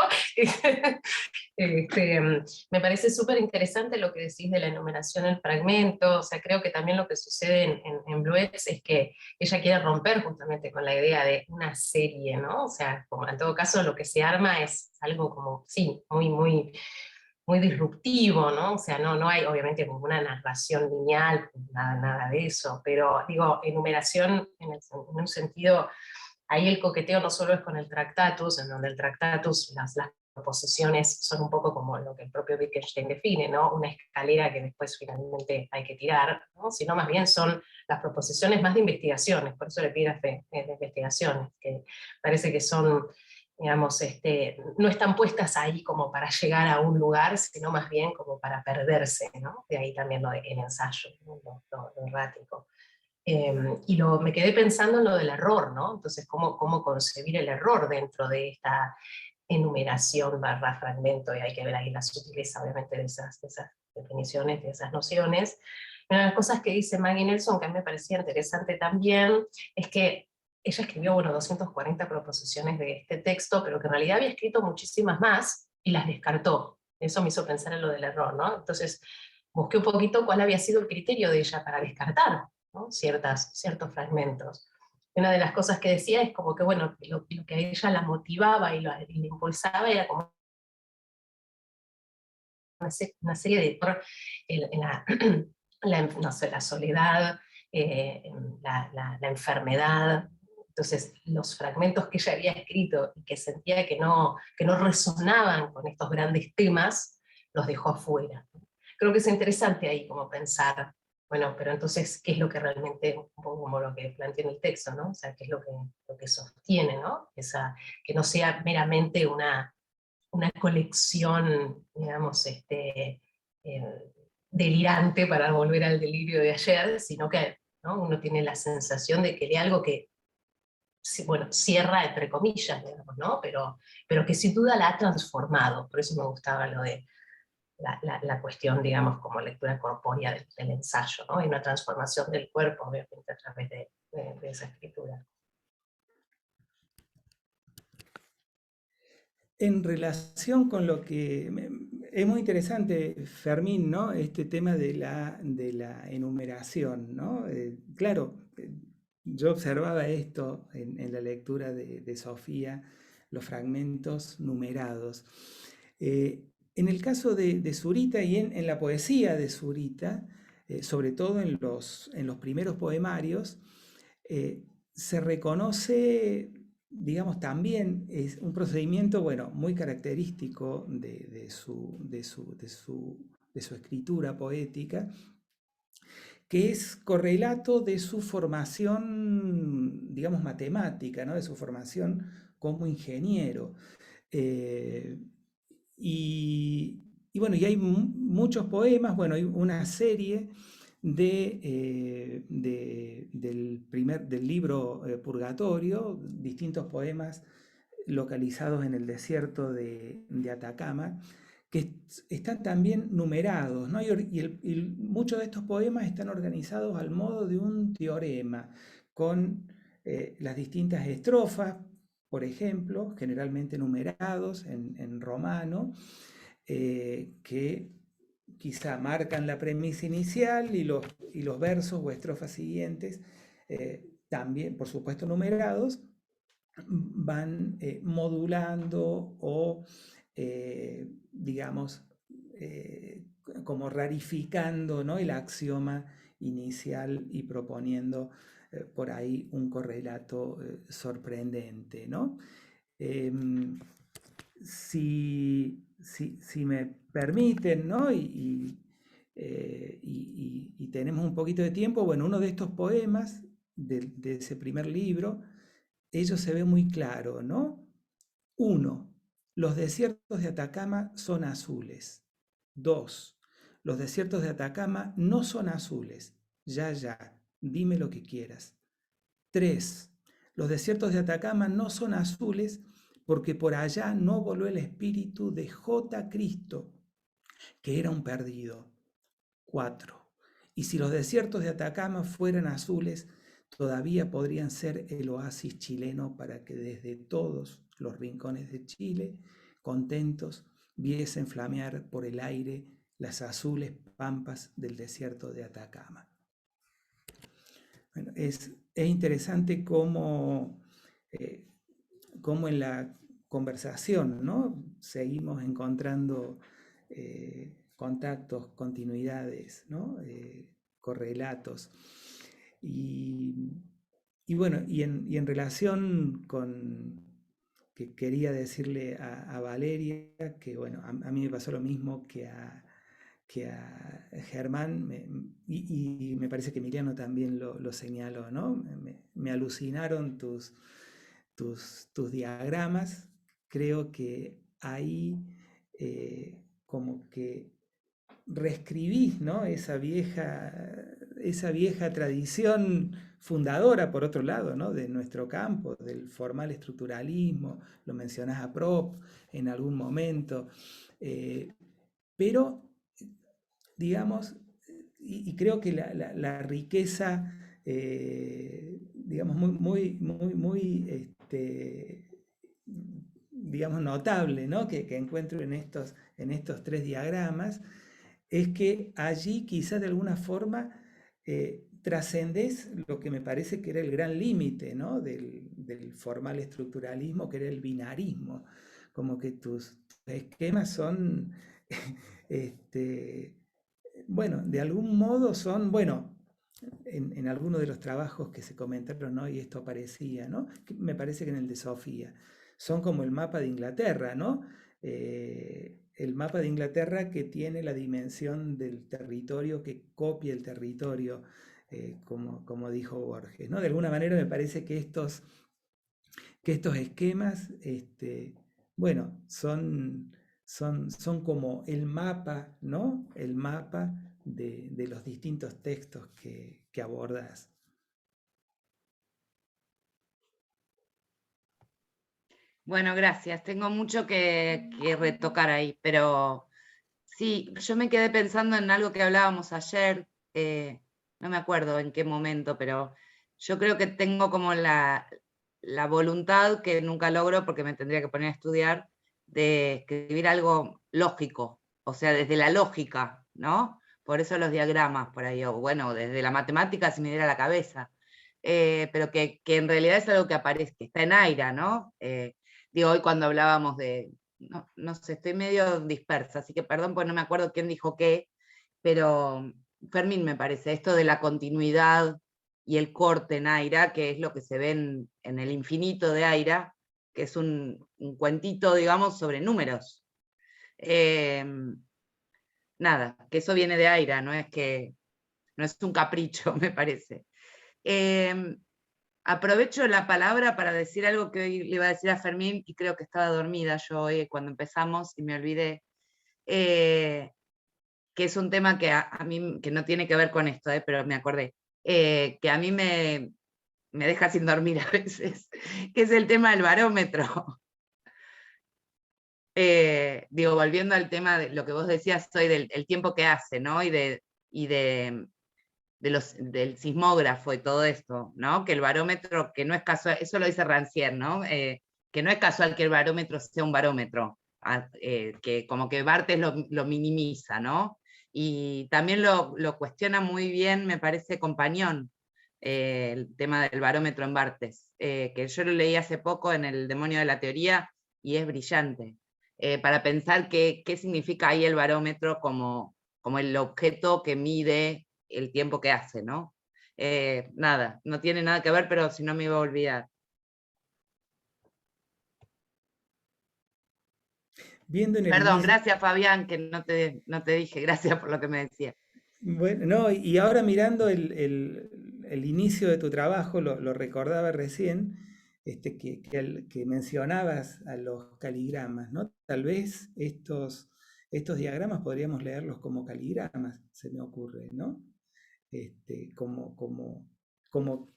Me parece súper interesante lo que decís de la enumeración en fragmento, o sea, creo que también lo que sucede en Bluets es que ella quiere romper justamente con la idea de una serie, ¿no? O sea, como en todo caso lo que se arma es algo como, sí, muy disruptivo, ¿no? O sea, no hay obviamente como una narración lineal, nada de eso, pero digo, enumeración en un sentido, ahí el coqueteo no solo es con el Tractatus, en donde el Tractatus, las proposiciones son un poco como lo que el propio Wittgenstein define, ¿no? Una escalera que después finalmente hay que tirar, ¿no? Sino más bien son las proposiciones más de investigaciones, por eso el epígrafe es de investigaciones, que parece que son, digamos, no están puestas ahí como para llegar a un lugar, sino más bien como para perderse, ¿no? De ahí también el ensayo, ¿no? Lo errático. Y me quedé pensando en lo del error, ¿no? Entonces, ¿cómo concebir el error dentro de esta enumeración barra fragmento? Y hay que ver ahí la sutileza, obviamente, de esas definiciones, de esas nociones. Una de las cosas que dice Maggie Nelson, que a mí me parecía interesante también, es que ella escribió, bueno, 240 proposiciones de este texto, pero que en realidad había escrito muchísimas más y las descartó. Eso me hizo pensar en lo del error, ¿no? Entonces, busqué un poquito cuál había sido el criterio de ella para descartar, ¿no? Ciertos fragmentos. Una de las cosas que decía es como que, bueno, lo que a ella la motivaba y la impulsaba era como una serie de no sé, la soledad, la enfermedad. Entonces, los fragmentos que ella había escrito y que sentía que no resonaban con estos grandes temas, los dejó afuera. Creo que es interesante ahí como pensar, bueno, pero entonces, ¿qué es lo que realmente, un poco como lo que plantea en el texto, ¿no? O sea, ¿qué es lo que sostiene, ¿no? Que no sea meramente una colección, digamos, delirante para volver al delirio de ayer, sino que, ¿no?, uno tiene la sensación de que lee algo que, bueno, cierra entre comillas, digamos, ¿no? Pero que sin duda la ha transformado. Por eso me gustaba lo de la cuestión, digamos, como lectura corpórea del ensayo, ¿no? Hay una transformación del cuerpo, obviamente, a través de esa escritura. En relación con lo que... Es muy interesante, Fermín, ¿no? Este tema de la enumeración, ¿no? Claro, yo observaba esto en la lectura de Sofía, los fragmentos numerados. En el caso de Zurita y en la poesía de Zurita, sobre todo en los primeros poemarios, se reconoce, digamos, también es un procedimiento, bueno, muy característico de su escritura poética, que es correlato de su formación, digamos, matemática, ¿no? De su formación como ingeniero. Y bueno, y hay muchos poemas, bueno, hay una serie del libro Purgatorio, distintos poemas localizados en el desierto de Atacama, que están también numerados, ¿no? Y muchos de estos poemas están organizados al modo de un teorema, con las distintas estrofas, por ejemplo, generalmente numerados en romano, que quizá marcan la premisa inicial y los versos o estrofas siguientes, también, por supuesto, numerados, van modulando o, digamos, como rarificando, ¿no?, el axioma inicial y proponiendo por ahí un correlato sorprendente, ¿no? Si me permiten, ¿no? Y tenemos un poquito de tiempo, bueno, uno de estos poemas de ese primer libro, ello se ve muy claro, ¿no? 1. Los desiertos de Atacama son azules. 2. Los desiertos de Atacama no son azules. Ya, dime lo que quieras. 3. Los desiertos de Atacama no son azules porque por allá no voló el espíritu de J. Cristo, que era un perdido. 4. Y si los desiertos de Atacama fueran azules, todavía podrían ser el oasis chileno para que desde todos los rincones de Chile, contentos, viesen flamear por el aire las azules pampas del desierto de Atacama. Bueno, es interesante cómo en la conversación, ¿no?, seguimos encontrando contactos, continuidades, ¿no?, correlatos. Y bueno, y en relación con que quería decirle a Valeria, que bueno, a mí me pasó lo mismo que a Germán, y me parece que Emiliano también lo señaló, ¿no? Me alucinaron tus diagramas. Creo que ahí como que reescribís, ¿no?, esa vieja esa vieja tradición fundadora, por otro lado, ¿no? De nuestro campo, del formal estructuralismo, lo mencionás a Prop en algún momento, pero, digamos, y creo que la riqueza, digamos, muy digamos, notable, ¿no? que encuentro en estos 3 diagramas, es que allí quizás de alguna forma trascendés lo que me parece que era el gran límite, ¿no? del formal estructuralismo, que era el binarismo, como que tus esquemas son, bueno, de algún modo son, bueno, en algunos de los trabajos que se comentaron hoy esto aparecía, ¿no? Me parece que en el de Sofía, son como el mapa de Inglaterra, ¿no? El mapa de Inglaterra que tiene la dimensión del territorio, que copia el territorio, como dijo Borges, ¿no? De alguna manera me parece que estos esquemas, bueno, son como el mapa, ¿no? El mapa de los distintos textos que abordas. Bueno, gracias. Tengo mucho que retocar ahí, pero sí, yo me quedé pensando en algo que hablábamos ayer, no me acuerdo en qué momento, pero yo creo que tengo como la voluntad, que nunca logro porque me tendría que poner a estudiar, de escribir algo lógico, o sea, desde la lógica, ¿no? Por eso los diagramas por ahí, o bueno, desde la matemática se me diera la cabeza, pero que en realidad es algo que aparece, que está en Aira, ¿no? Digo, hoy cuando hablábamos de, no sé, estoy medio dispersa, así que perdón porque no me acuerdo quién dijo qué, pero Fermín me parece, esto de la continuidad y el corte en Aira, que es lo que se ve en el infinito de Aira, que es un cuentito, digamos, sobre números. Nada, que eso viene de Aira, no es un capricho, me parece. Aprovecho la palabra para decir algo que hoy le iba a decir a Fermín, y creo que estaba dormida yo hoy cuando empezamos y me olvidé, que es un tema que a mí, que no tiene que ver con esto, pero me acordé, que a mí me deja sin dormir a veces, que es el tema del barómetro. Digo, volviendo al tema de lo que vos decías hoy del tiempo que hace, ¿no? Y del sismógrafo y todo esto, ¿no? Que el barómetro, que no es casual, eso lo dice Rancière, ¿no? Que no es casual que el barómetro sea un barómetro, que como que Barthes lo minimiza, ¿no? Y también lo cuestiona muy bien, me parece, Compañón, el tema del barómetro en Barthes, que yo lo leí hace poco en El demonio de la teoría, y es brillante, para pensar qué significa ahí el barómetro como el objeto que mide el tiempo que hace, ¿no? Nada, no tiene nada que ver, pero si no me iba a olvidar. Perdón, gracias Fabián, que no te dije, gracias por lo que me decías. Bueno, no, y ahora mirando el inicio de tu trabajo, lo recordaba recién, que mencionabas a los caligramas, ¿no? Tal vez estos diagramas podríamos leerlos como caligramas, se me ocurre, ¿no? Como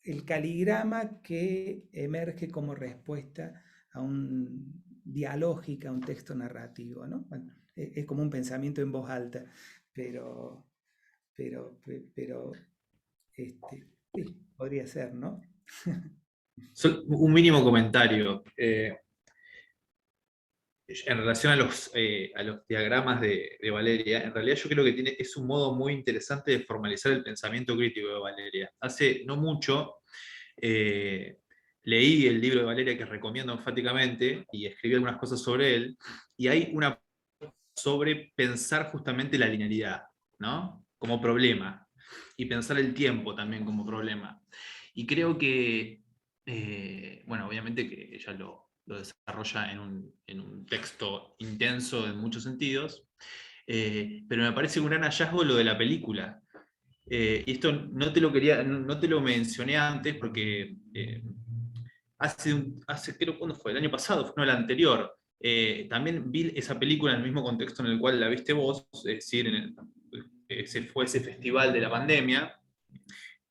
el caligrama que emerge como respuesta a un dialógica, a un texto narrativo, ¿no? Bueno, es como un pensamiento en voz alta, pero sí, podría ser, ¿no? Un mínimo comentario. En relación a los diagramas de Valeria, en realidad yo creo que es un modo muy interesante de formalizar el pensamiento crítico de Valeria. Hace no mucho leí el libro de Valeria, que recomiendo enfáticamente, y escribí algunas cosas sobre él, y hay una sobre pensar justamente la linealidad, ¿no? Como problema, y pensar el tiempo también como problema. Y creo que, bueno, obviamente que ella lo desarrolla en un texto intenso en muchos sentidos, pero me parece un gran hallazgo lo de la película. Y esto no te lo mencioné antes porque creo, ¿cuándo fue? El año pasado, no, el anterior. También vi esa película en el mismo contexto en el cual la viste vos, es decir, fue ese festival de la pandemia,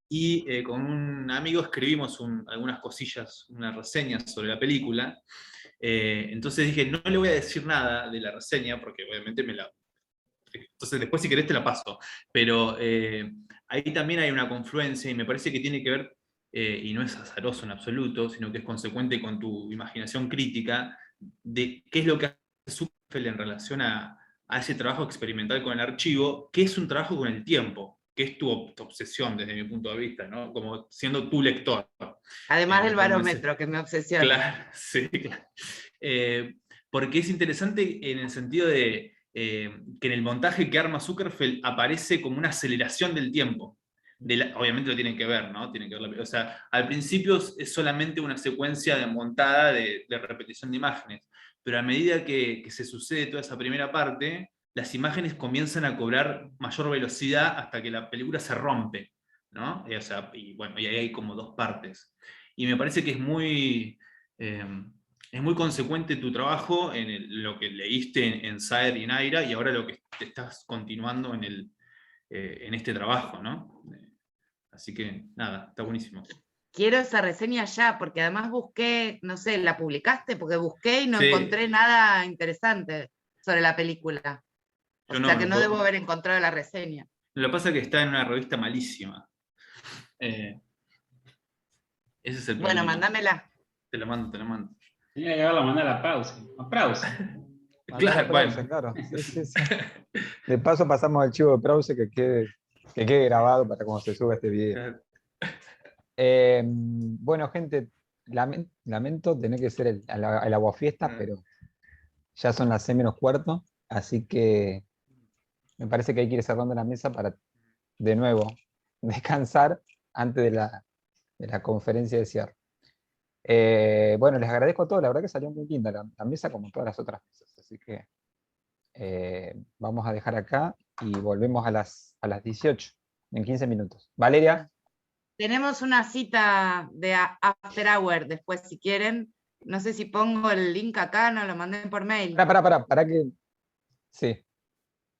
y con un amigo escribimos algunas cosillas, unas reseñas sobre la película. Entonces dije, no le voy a decir nada de la reseña, porque obviamente entonces después si querés te la paso. Pero ahí también hay una confluencia y me parece que tiene que ver, y no es azaroso en absoluto, sino que es consecuente con tu imaginación crítica, de qué es lo que hace Zuckerfeld en relación a ese trabajo experimental con el archivo, que es un trabajo con el tiempo, que es tu obsesión desde mi punto de vista, ¿no? Como siendo tu lector. Además del barómetro, que me obsesiona. Claro, sí, claro. Porque es interesante en el sentido de que en el montaje que arma Zuckerfeld aparece como una aceleración del tiempo. Obviamente lo tienen que ver, ¿no? Tienen que ver o sea, al principio es solamente una secuencia montada de repetición de imágenes, pero a medida que se sucede toda esa primera parte, las imágenes comienzan a cobrar mayor velocidad hasta que la película se rompe, ¿no? O sea, y bueno, y ahí hay como dos partes. Y me parece que es muy consecuente tu trabajo en lo que leíste en Saer y en Aira, y ahora lo que te estás continuando en este trabajo, ¿no? Así que nada, está buenísimo. Quiero esa reseña ya, porque además busqué, no sé, ¿la publicaste? Porque busqué y no Sí. encontré nada interesante sobre la película. O Yo sea que no no puedo- debo haber encontrado la reseña. Lo que pasa es que está en una revista malísima. Ese es el Bueno, problema. mándamela. Te la mando, te la mando. Tenía que haberla mandado a Pause. A Pause. Claro, bueno. Claro. Sí, sí, sí. De paso pasamos al chivo de Prause que quede grabado para cuando se suba este video. Bueno, gente, lamento tener que ser el aguafiestas, pero ya son las 6:45, así que me parece que hay que ir cerrando la mesa para, de nuevo, descansar antes de la conferencia de cierre. Bueno, les agradezco a todos, la verdad que salió muy linda la mesa como todas las otras mesas, así que vamos a dejar acá y volvemos a las 18, en 15 minutos. Valeria. Tenemos una cita de After Hour después, si quieren. No sé si pongo el link acá, no lo mandé por mail. Para que... Sí.